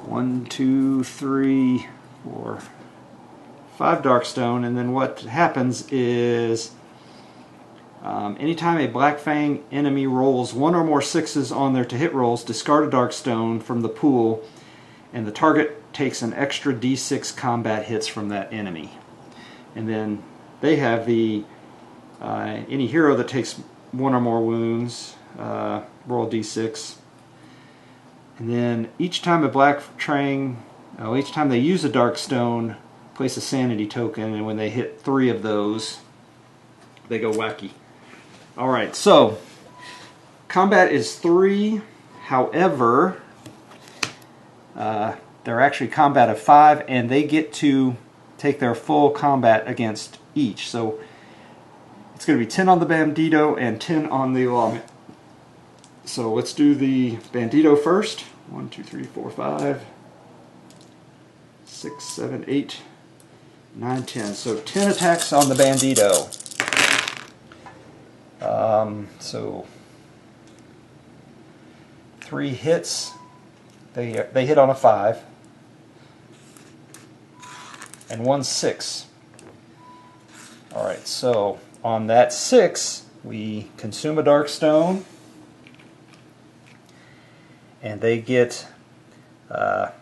1, 2, 3, 4, 5 Darkstone, and then what happens is anytime a Black Fang enemy rolls 1 or more 6s on their to-hit rolls, discard a Darkstone from the pool, and the target takes an extra d6 combat hits from that enemy. And then they have the any hero that takes 1 or more wounds, roll d6. And then each time a each time they use a Darkstone, place a sanity token, and when they hit 3 of those, they go wacky. Alright, so combat is 3, however, they're actually combat of 5, and they get to take their full combat against each. So it's going to be 10 on the Bandito and 10 on the Lawman. So let's do the Bandito first. 1, 2, 3, 4, 5, 6, 7, 8, 9, 10. So 10 attacks on the Bandito. So 3 hits. They hit on a 5. And 1 6. Alright, so on that 6, we consume a Darkstone. And they get an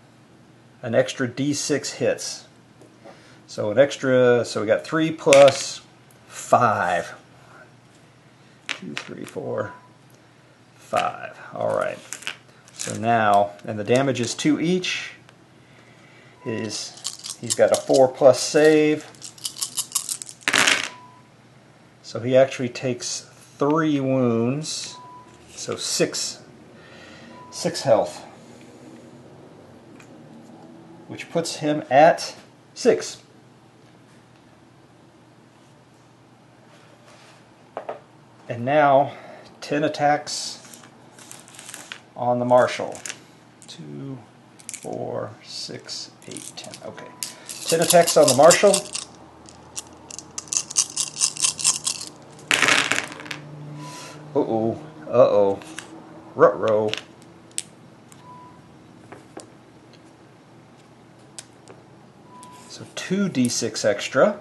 extra d6 hits. So so we got 3 plus 5. 2, 3, 4, 5. Alright. So now, and the damage is 2 each. He's got a 4+ save. So he actually takes 3 wounds. So 6 health, which puts him at 6. And now 10 attacks on the Marshal. 2, 4, 6, 8, 10. Okay. 10 attacks on the Marshal. Uh-oh. Uh-oh. Ruh-roh. So 2 d6 extra.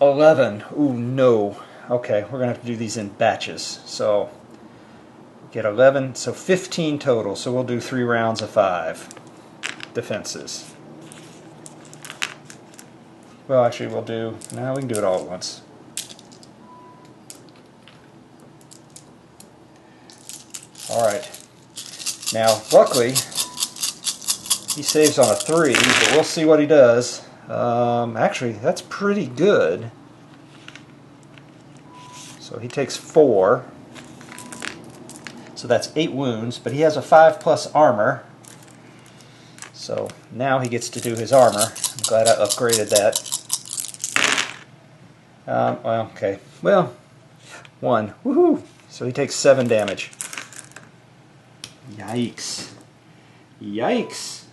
11. Ooh, no. Okay, we're going to have to do these in batches. So get 11, so 15 total. So we'll do 3 rounds of 5 defenses. Well, actually, we can do it all at once. Alright. Now, luckily, he saves on a 3, but we'll see what he does. Actually, that's pretty good. So he takes 4. So that's 8 wounds, but he has a 5+ armor. So now he gets to do his armor. I'm glad I upgraded that. Well, okay. Well, 1. Woohoo! So he takes 7 damage. Yikes. Yikes.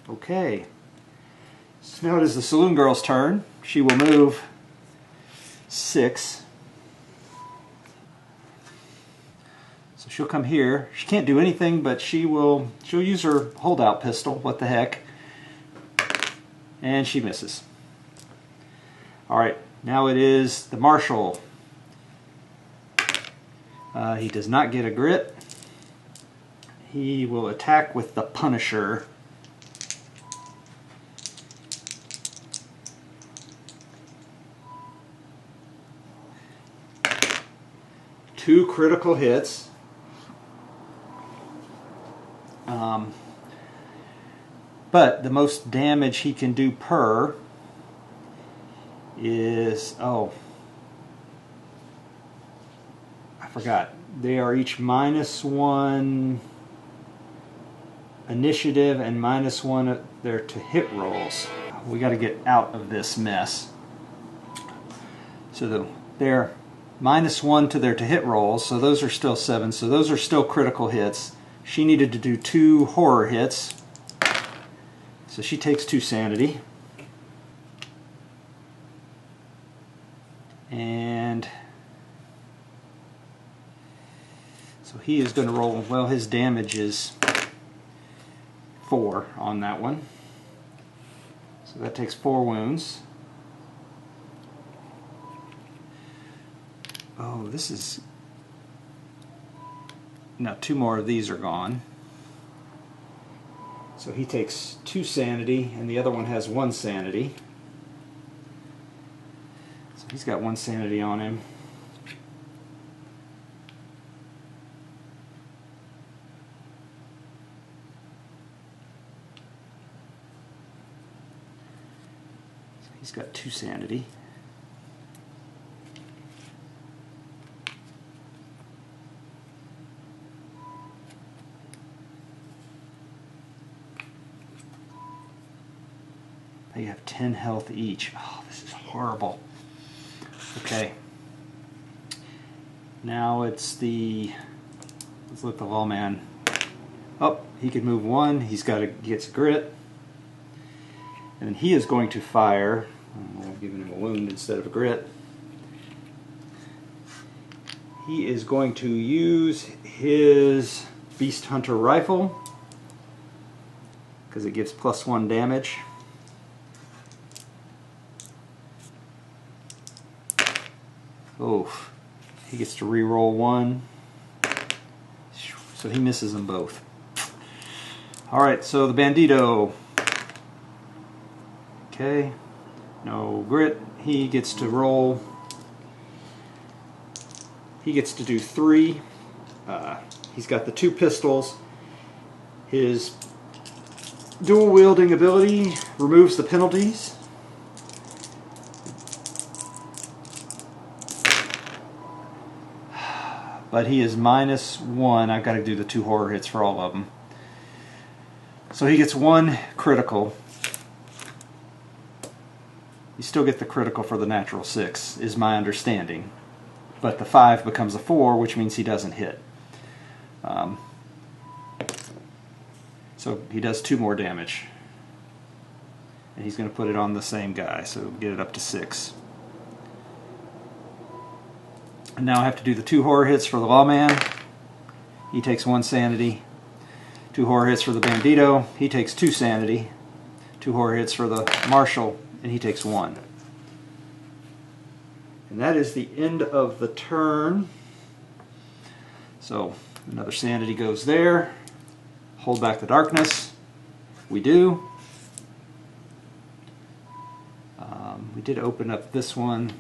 Okay. So now it is the Saloon Girl's turn. She will move 6. So she'll come here. She can't do anything, but she'll use her holdout pistol. What the heck? And she misses. Alright, now it is the Marshal. He does not get a grit. He will attack with the Punisher. Two critical hits. But the most damage he can do per is, oh, I forgot. They are each -1 initiative and -1 their to hit rolls. We got to get out of this mess. So they're -1 to their to hit rolls, so those are still 7, so those are still critical hits. She needed to do 2 horror hits, so she takes 2 sanity. And so he is going to roll, well, his damage is 4 on that one. So that takes 4 wounds. Oh, this is... Now 2 more of these are gone. So he takes 2 sanity, and the other one has 1 sanity. So he's got 1 sanity on him. So he's got 2 sanity. They have 10 health each. Oh, this is horrible. Okay. Now it's the... Let's let the lawman... Oh, he can move 1. He gets a grit. And then he is going to fire. I'm giving him a wound instead of a grit. He is going to use his Beast Hunter rifle because it gives +1 damage. Oof. He gets to re-roll 1. So he misses them both. Alright, so the Bandito. Okay. No grit. He gets to roll. He gets to do 3. He's got the 2 pistols. His dual wielding ability removes the penalties. But he is -1. I've got to do the 2 horror hits for all of them. So he gets 1 critical. You still get the critical for the natural 6, is my understanding. But the 5 becomes a 4, which means he doesn't hit. So he does 2 more damage. And he's going to put it on the same guy, so get it up to 6. And now I have to do the 2 horror hits for the lawman. He takes 1 sanity. 2 horror hits for the bandito. He takes 2 sanity. 2 horror hits for the marshal, and he takes 1. And that is the end of the turn. So another sanity goes there. Hold back the darkness. We do. We did open up this one.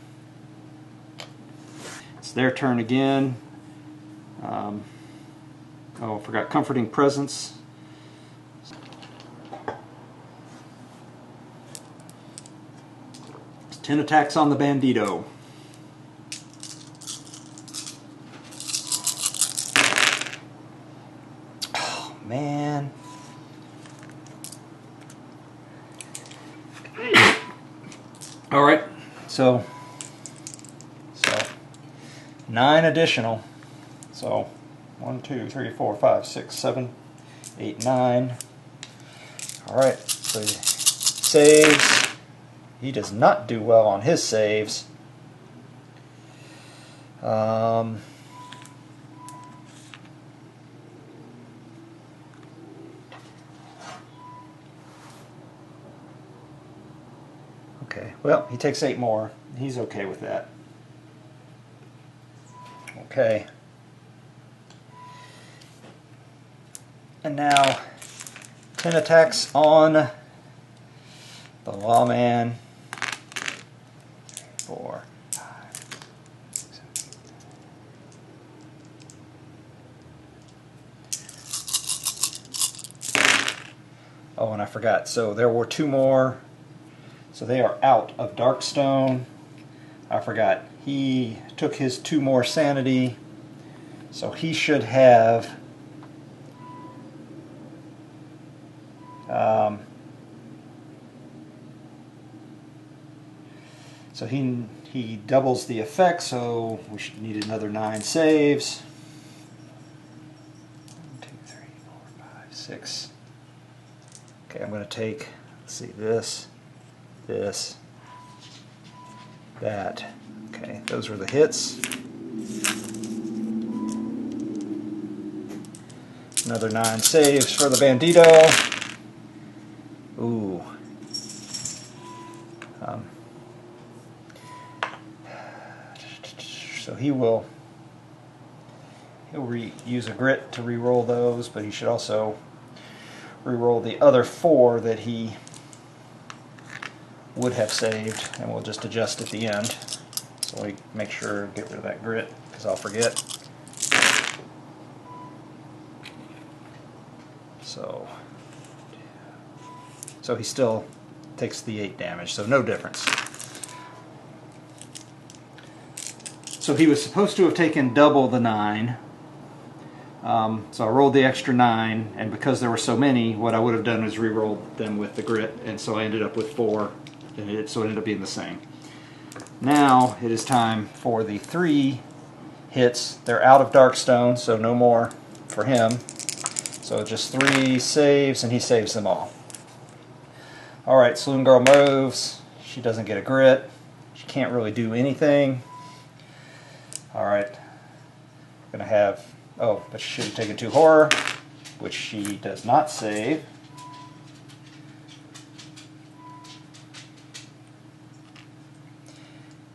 It's their turn again. Oh, I forgot Comforting Presence. It's 10 attacks on the bandito. Oh, man. All right, so 9 additional. So 1, 2, 3, 4, 5, 6, 7, 8, 9. All right, so saves. He does not do well on his saves. Okay, well, he takes 8 more. He's okay with that. Okay. And now 10 attacks on the lawman. 4, 5, 6, 7. Oh, and I forgot. So there were 2 more. So they are out of Darkstone. I forgot. He took his 2 more sanity. So he should have so he doubles the effect, so we should need another 9 saves. 1, 2, 3, 4, 5, 6. Okay, I'm going to take, let's see, this, that. Okay, those were the hits. Another 9 saves for the Bandito. Ooh. So he'll use a grit to re-roll those, but he should also re-roll the other 4 that he would have saved, and we'll just adjust at the end. So we make sure to get rid of that grit, because I'll forget. So he still takes the 8 damage, so no difference. So he was supposed to have taken double the 9. So I rolled the extra 9, and because there were so many, what I would have done is re-rolled them with the grit, and so I ended up with 4, and so it ended up being the same. Now it is time for the 3 hits. They're out of Darkstone, so no more for him. So just 3 saves, and he saves them all. Alright, Saloon Girl moves. She doesn't get a grit. She can't really do anything. Alright. Gonna have... Oh, but she should have taken 2 horror, which she does not save.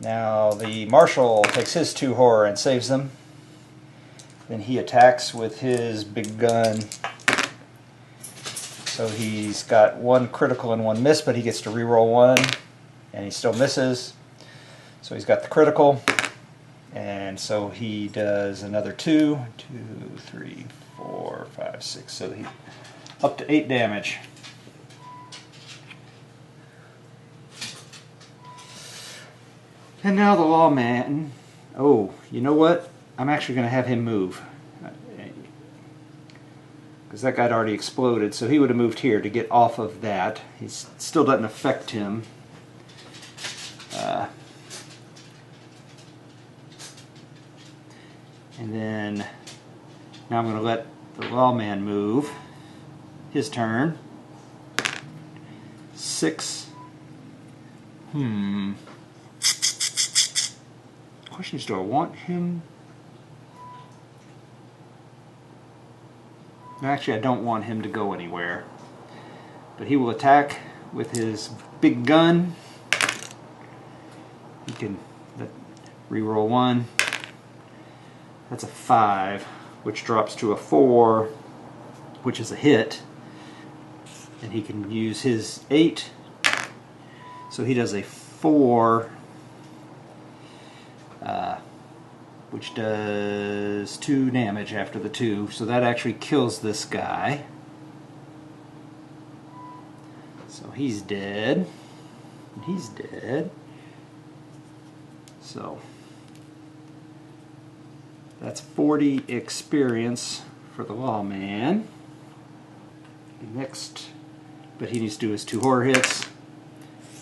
Now the Marshal takes his 2 horror and saves them. Then he attacks with his big gun. So he's got 1 critical and 1 miss, but he gets to reroll 1, and he still misses. So he's got the critical, and so he does another 2, 2, 3, 4, 5, 6. So he up to 8 damage. And now the lawman. Oh, you know what? I'm actually going to have him move. Because that guy had already exploded, so he would have moved here to get off of that. He still doesn't affect him. And then now I'm going to let the lawman move. His turn. 6. Question is, do I want him? Actually, I don't want him to go anywhere. But he will attack with his big gun. He can reroll 1. That's a 5, which drops to a 4, which is a hit. And he can use his 8. So he does a 4, which does 2 damage after the 2. So that actually kills this guy. So he's dead. And he's dead. So that's 40 experience for the lawman. Next, but he needs to do his 2 horror hits.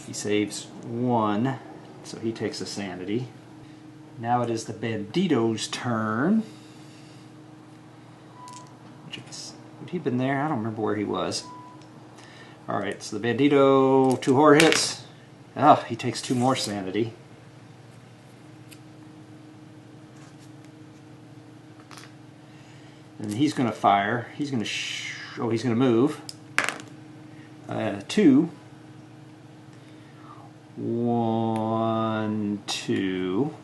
He saves 1, so he takes a sanity. Now it is the Bandito's turn. Would he have been there? I don't remember where he was. Alright, so the Bandito, 2 horror hits. Oh, he takes 2 more sanity. And he's going to fire. He's going to he's going to move. 2. 1, 2.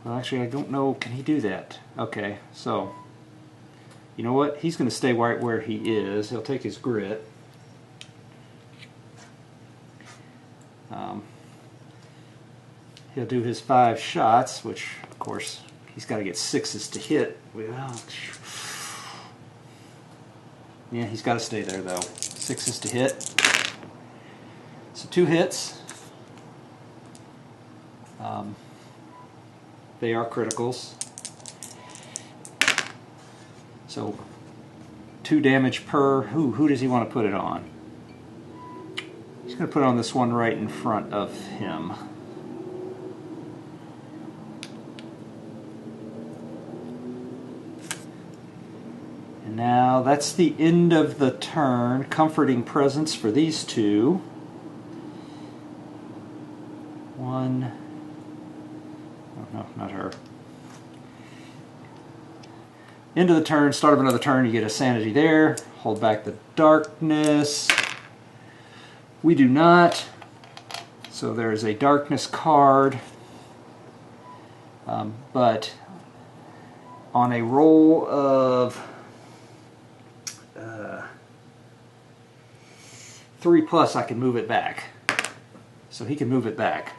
Well, actually, I don't know. Can he do that? Okay, so you know what? He's going to stay right where he is. He'll take his grit. He'll do his 5 shots, which, of course, he's got to get 6s to hit. Well, yeah, he's got to stay there, though. 6s to hit. So 2 hits. They are criticals. So 2 damage per. Who does he want to put it on? He's going to put it on this one right in front of him. And now that's the end of the turn. Comforting presence for these 2. 1. Oh, no, not her. End of the turn, start of another turn, you get a sanity there. Hold back the darkness. We do not. So there is a darkness card. But on a roll of 3+, I can move it back. So he can move it back.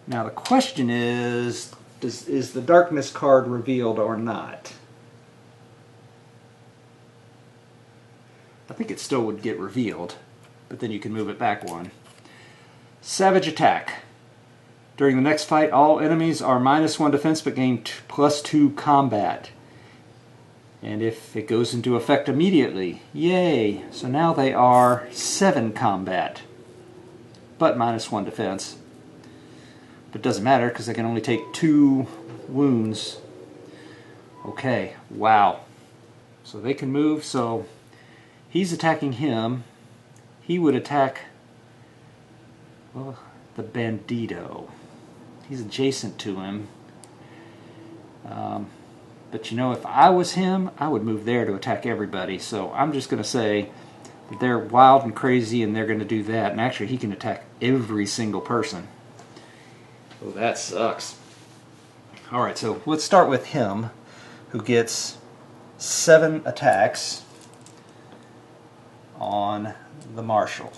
Now the question is the darkness card revealed or not? I think it still would get revealed, but then you can move it back 1. Savage attack. During the next fight, all enemies are -1 defense but gain +2 combat. And if it goes into effect immediately, yay! So now they are 7 combat, but -1 defense. But it doesn't matter because they can only take 2 wounds. Okay, wow. So they can move, so he's attacking him. He would attack, well, the Bandito. He's adjacent to him. But you know, if I was him, I would move there to attack everybody. So I'm just going to say that they're wild and crazy and they're going to do that. And actually, he can attack every single person. Oh, that sucks. Alright, so let's start with him, who gets 7 attacks on the Marshal.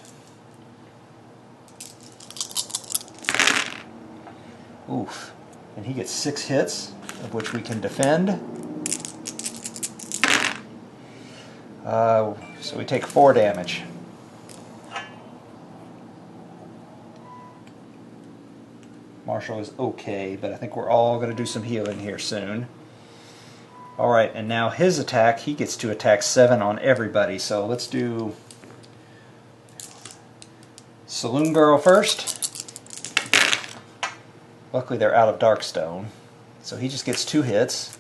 Oof. And he gets 6 hits, of which we can defend. So we take 4 damage. Marshall is okay, but I think we're all going to do some healing here soon. Alright, and now his attack, he gets to attack 7 on everybody. So let's do Saloon Girl first. Luckily they're out of Darkstone. So he just gets 2 hits.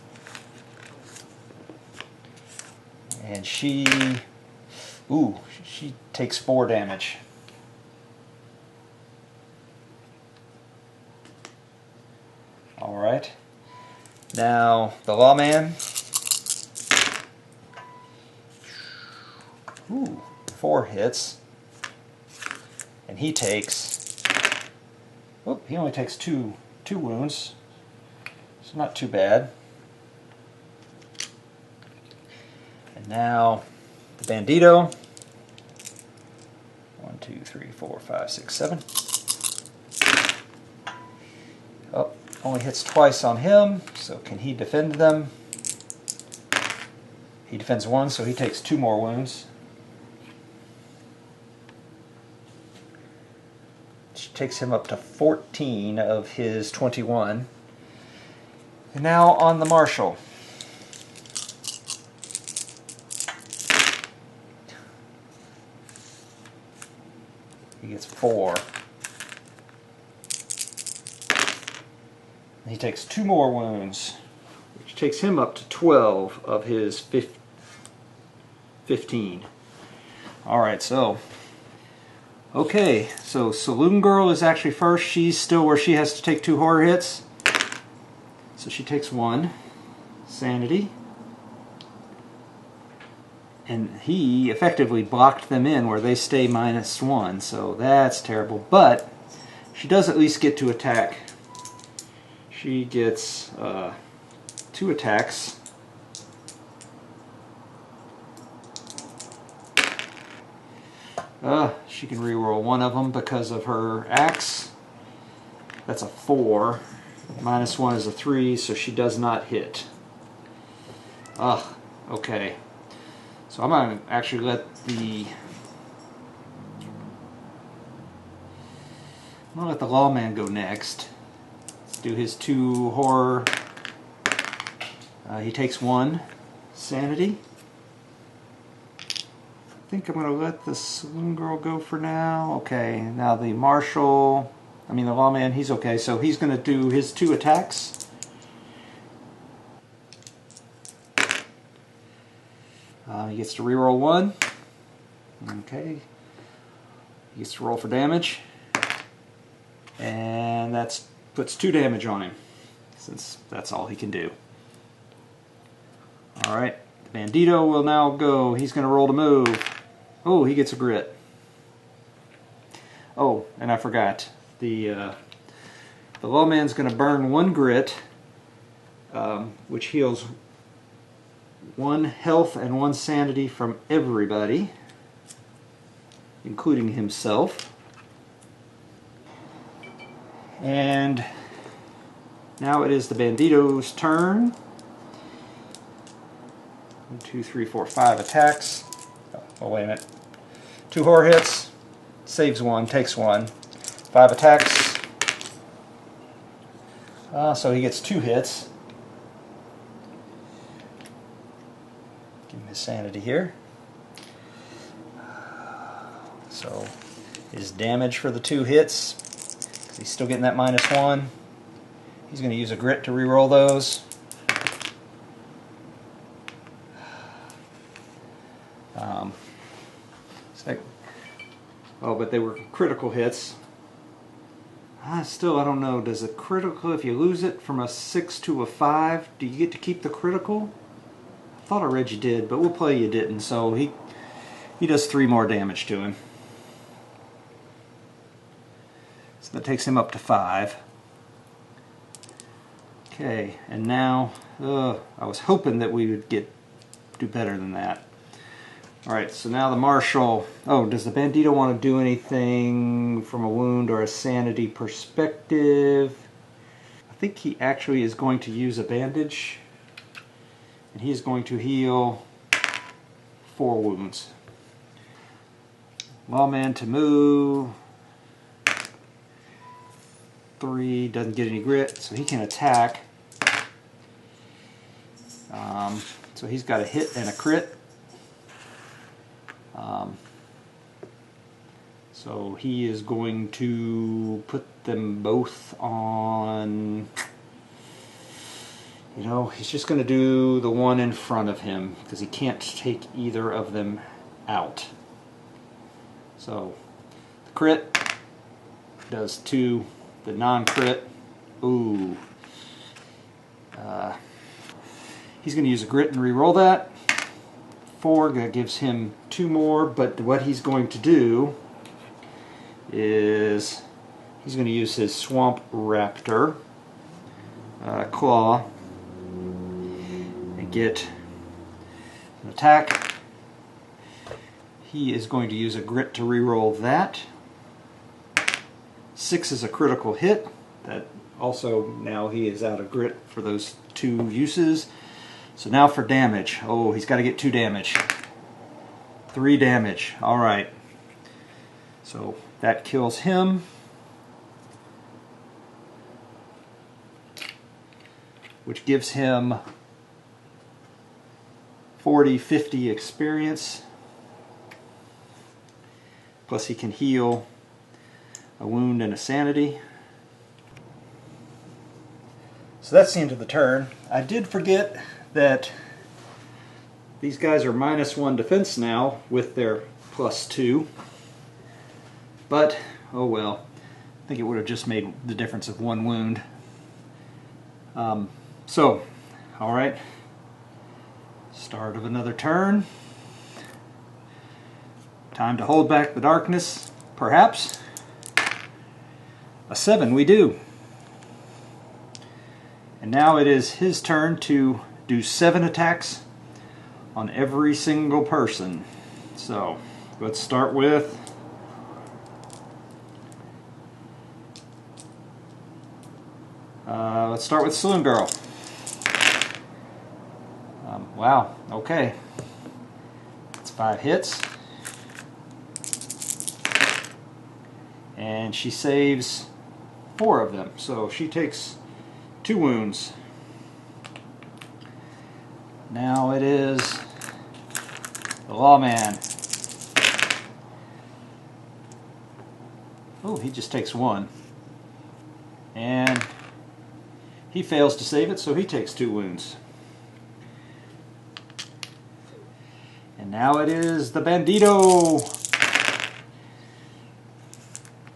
And she takes 4 damage. Alright. Now the Lawman. 4 hits. And he takes, he only takes two wounds. It's not too bad. And now the Bandito. 1, 2, 3, 4, 5, 6, 7. Oh, only hits twice on him, so can he defend them? He defends 1, so he takes 2 more wounds. Which takes him up to 14 of his 21. And now on the Marshal. He gets 4. He takes 2 more wounds, which takes him up to 12 of his 15. Alright, so okay, so Saloon Girl is actually first. She's still where she has to take 2 horror hits. So she takes 1 sanity. And he effectively blocked them in where they stay -1, so that's terrible. But she does at least get to attack. She gets 2 attacks. She can reroll 1 of them because of her axe. That's a 4. -1 is a 3, so she does not hit. Okay. So I'm going to actually let the lawman go next. Let's do his 2 horror. He takes 1 sanity. I think I'm going to let the Saloon Girl go for now. Okay, now the marshal, the lawman, he's okay. So he's going to do his 2 attacks. He gets to reroll 1. Okay. He gets to roll for damage. And that puts 2 damage on him, since that's all he can do. Alright, the Bandito will now go. He's going to roll to move. Oh, he gets a grit. Oh, and I forgot. The lawman's going to burn 1 grit, which heals 1 health and 1 sanity from everybody, including himself. And now it is the Bandito's turn. 1, 2, 3, 4, 5 attacks. Oh, wait a minute. 2 horror hits, saves 1, takes 1. 5 attacks. So he gets 2 hits. Give him his sanity here. So his damage for the 2 hits, he's still getting that -1. He's going to use a grit to reroll those. Oh, but they were critical hits. Still, I don't know. Does a critical, if you lose it from a 6 to a 5, do you get to keep the critical? I thought I read you did, but we'll play you didn't. So he does 3 more damage to him. So that takes him up to 5. Okay, and now I was hoping that we would do better than that. Alright, so now the marshal. Oh, does the Bandito want to do anything from a wound or a sanity perspective? I think he actually is going to use a bandage. And he is going to heal 4 wounds. Lawman to move. 3, doesn't get any grit, so he can attack. So he's got a hit and a crit. So he is going to put them both on, he's just going to do the one in front of him because he can't take either of them out. So the crit does 2, the non-crit, ooh. He's going to use a grit and re-roll that. 4, that gives him 2 more, but what he's going to do is he's going to use his Swamp Raptor claw and get an attack. He is going to use a grit to re-roll that. 6 is a critical hit. That also, now he is out of grit for those 2 uses. So now for damage. Oh, he's got to get 2 damage. 3 damage. Alright. So that kills him. Which gives him 40-50 experience. Plus he can heal a wound and a sanity. So that's the end of the turn. I did forget that these guys are -1 defense now with their +2. But, oh well. I think it would have just made the difference of 1 wound. So, alright. Start of another turn. Time to hold back the darkness, perhaps. A 7 we do. And now it is his turn to do 7 attacks on every single person. So, let's start with Saloon Girl. Wow, okay. That's 5 hits. And she saves 4 of them, so she takes 2 wounds. Now it is the Lawman. Oh, he just takes 1. And he fails to save it, so he takes 2 wounds. And now it is the Bandito.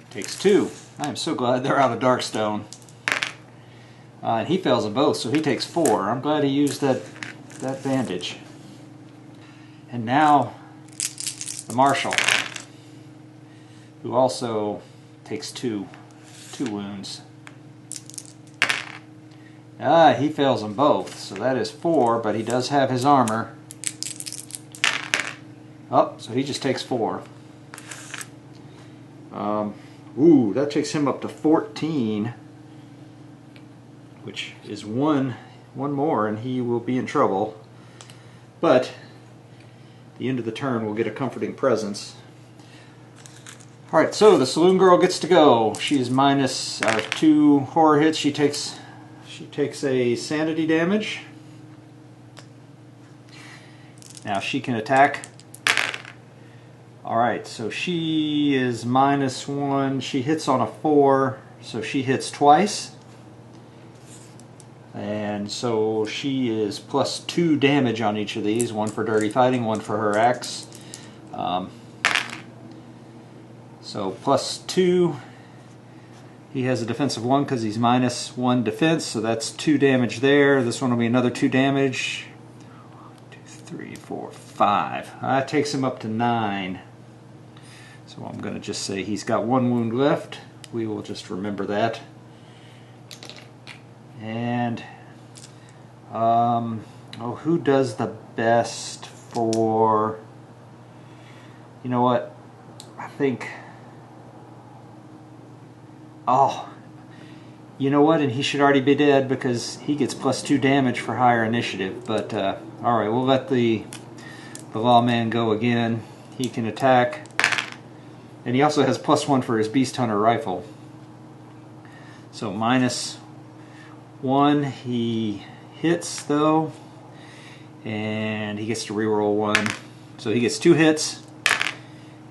Takes 2. I am so glad they're out of Darkstone. And he fails them both, so he takes 4. I'm glad he used that bandage. And now the Marshal, who also takes 2 wounds. He fails them both, so that is 4, but he does have his armor. Oh, so he just takes 4. Ooh, that takes him up to 14, which is one more, and he will be in trouble. But at the end of the turn, we'll get a comforting presence. Alright, so the Saloon Girl gets to go. She is minus 2 horror hits. She takes a sanity damage. Now she can attack. Alright, so she is -1. She hits on a 4, so she hits twice. And so she is +2 damage on each of these. 1 for dirty fighting, 1 for her axe. So +2. He has a defense of 1 because he's -1 defense, so that's 2 damage there. This one will be another 2 damage. 2, 3, 4, 5. That takes him up to 9. So I'm going to just say he's got 1 wound left. We will just remember that. And who does the best for? You know what? I think. Oh, you know what? And he should already be dead because he gets +2 damage for higher initiative. But all right, we'll let the Lawman go again. He can attack, and he also has +1 for his Beast Hunter rifle. So -1. He hits though, and he gets to reroll 1. So he gets 2 hits,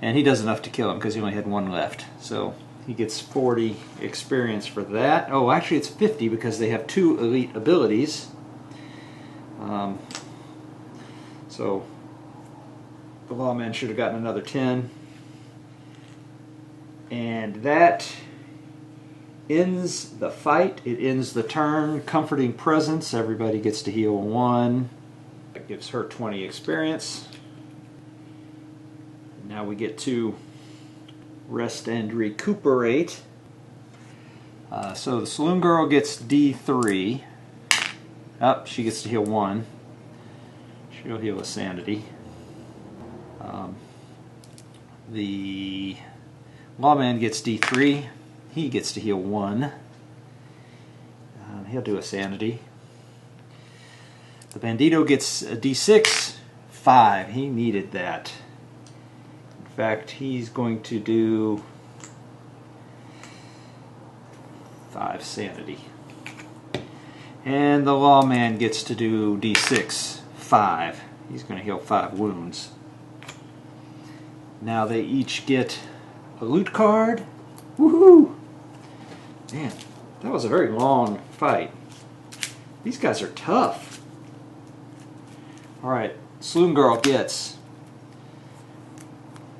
and he does enough to kill him because he only had 1 left. So he gets 40 experience for that. Oh, actually it's 50 because they have 2 elite abilities. So the Lawman should have gotten another 10. And that ends the fight. It ends the turn. Comforting presence. Everybody gets to heal 1. That gives her 20 experience. Now we get to rest and recuperate. So the Saloon Girl gets D3. She gets to heal 1. She'll heal a sanity. The Lawman gets D3. He gets to heal 1. He'll do a sanity. The Bandito gets a D6. 5. He needed that. In fact, he's going to do 5 sanity. And the Lawman gets to do D6. 5. He's going to heal 5 wounds. Now they each get a loot card. Woohoo! Man, that was a very long fight. These guys are tough. Alright, Saloon Girl gets...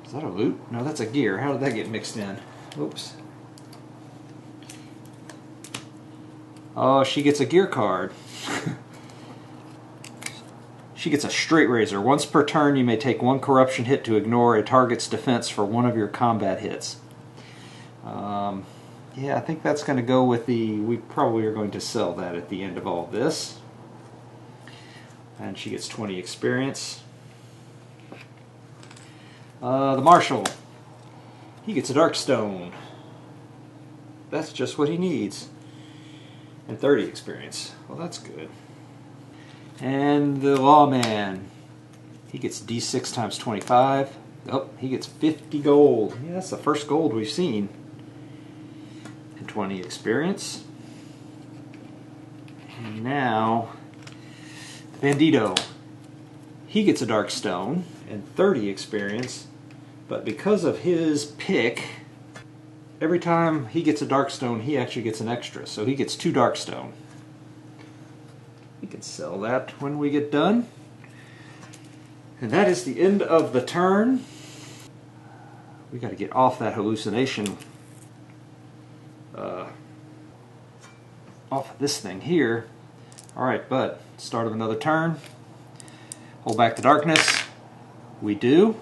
Is that a loot? No, that's a gear. How did that get mixed in? Oops. Oh, she gets a gear card. She gets a straight razor. Once per turn, you may take one corruption hit to ignore a target's defense for one of your combat hits. Yeah, I think that's going to go with the... We probably are going to sell that at the end of all this. And she gets 20 experience. The Marshal. He gets a Darkstone. That's just what he needs. And 30 experience. Well, that's good. And the Lawman. He gets D6 times 25. Oh, he gets 50 gold. Yeah, that's the first gold we've seen. And 20 experience. And now, the Bandito. He gets a Darkstone and 30 experience. But because of his pick, every time he gets a Darkstone, he actually gets an extra. So he gets 2 Darkstone. We can sell that when we get done. And that is the end of the turn. We got to get off that hallucination. Off of this thing here. Alright, but start of another turn. Hold back the darkness. We do.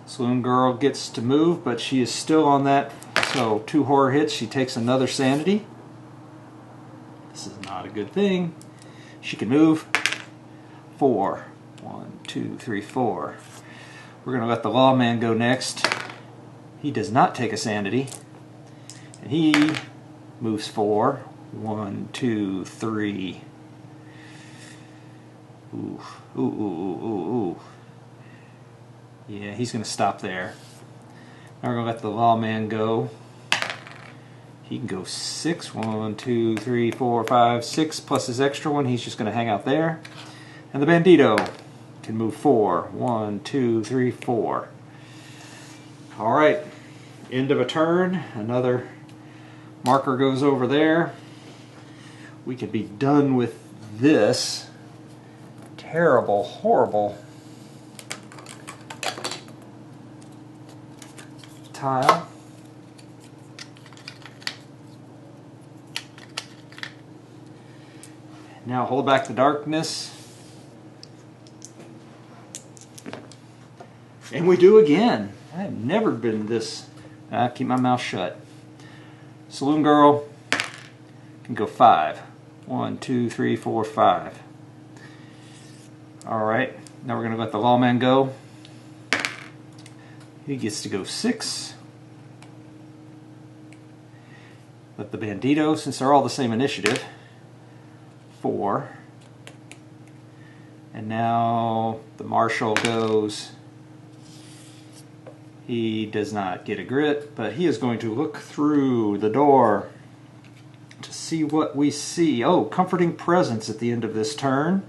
Saloon Girl gets to move, but she is still on that. So 2 horror hits. She takes another sanity. This is not a good thing. She can move. 4. 1, 2, 3, 4. We're going to let the Lawman go next. He does not take a sanity. And he moves 4. 1, 2, 3. Ooh, ooh, ooh, ooh, ooh, ooh. Yeah, he's going to stop there. Now we're going to let the Lawman go. He can go 6. 1, 2, 3, 4, 5, 6 plus his extra one. He's just going to hang out there. And the Bandito can move 4. 1, 2, 3, 4. Alright, end of a turn. Another marker goes over there. We could be done with this terrible, horrible tile. Now hold back the darkness. And we do again. I have never been this... I keep my mouth shut. Saloon Girl can go 5. 1, 2, 3, 4, 5. Alright, now we're going to let the Lawman go. He gets to go 6. Let the Bandito, since they're all the same initiative, 4. And now the Marshal goes... He does not get a grit, but he is going to look through the door to see what we see. Oh, Comforting Presence at the end of this turn.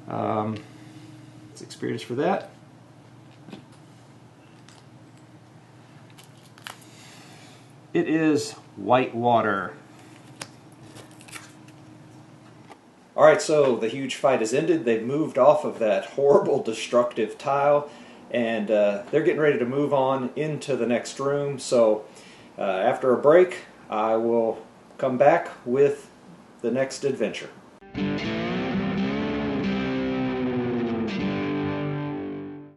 It's experience for that. It is white water. Alright, so the huge fight has ended. They've moved off of that horrible destructive tile. And they're getting ready to move on into the next room. So after a break, I will come back with the next adventure.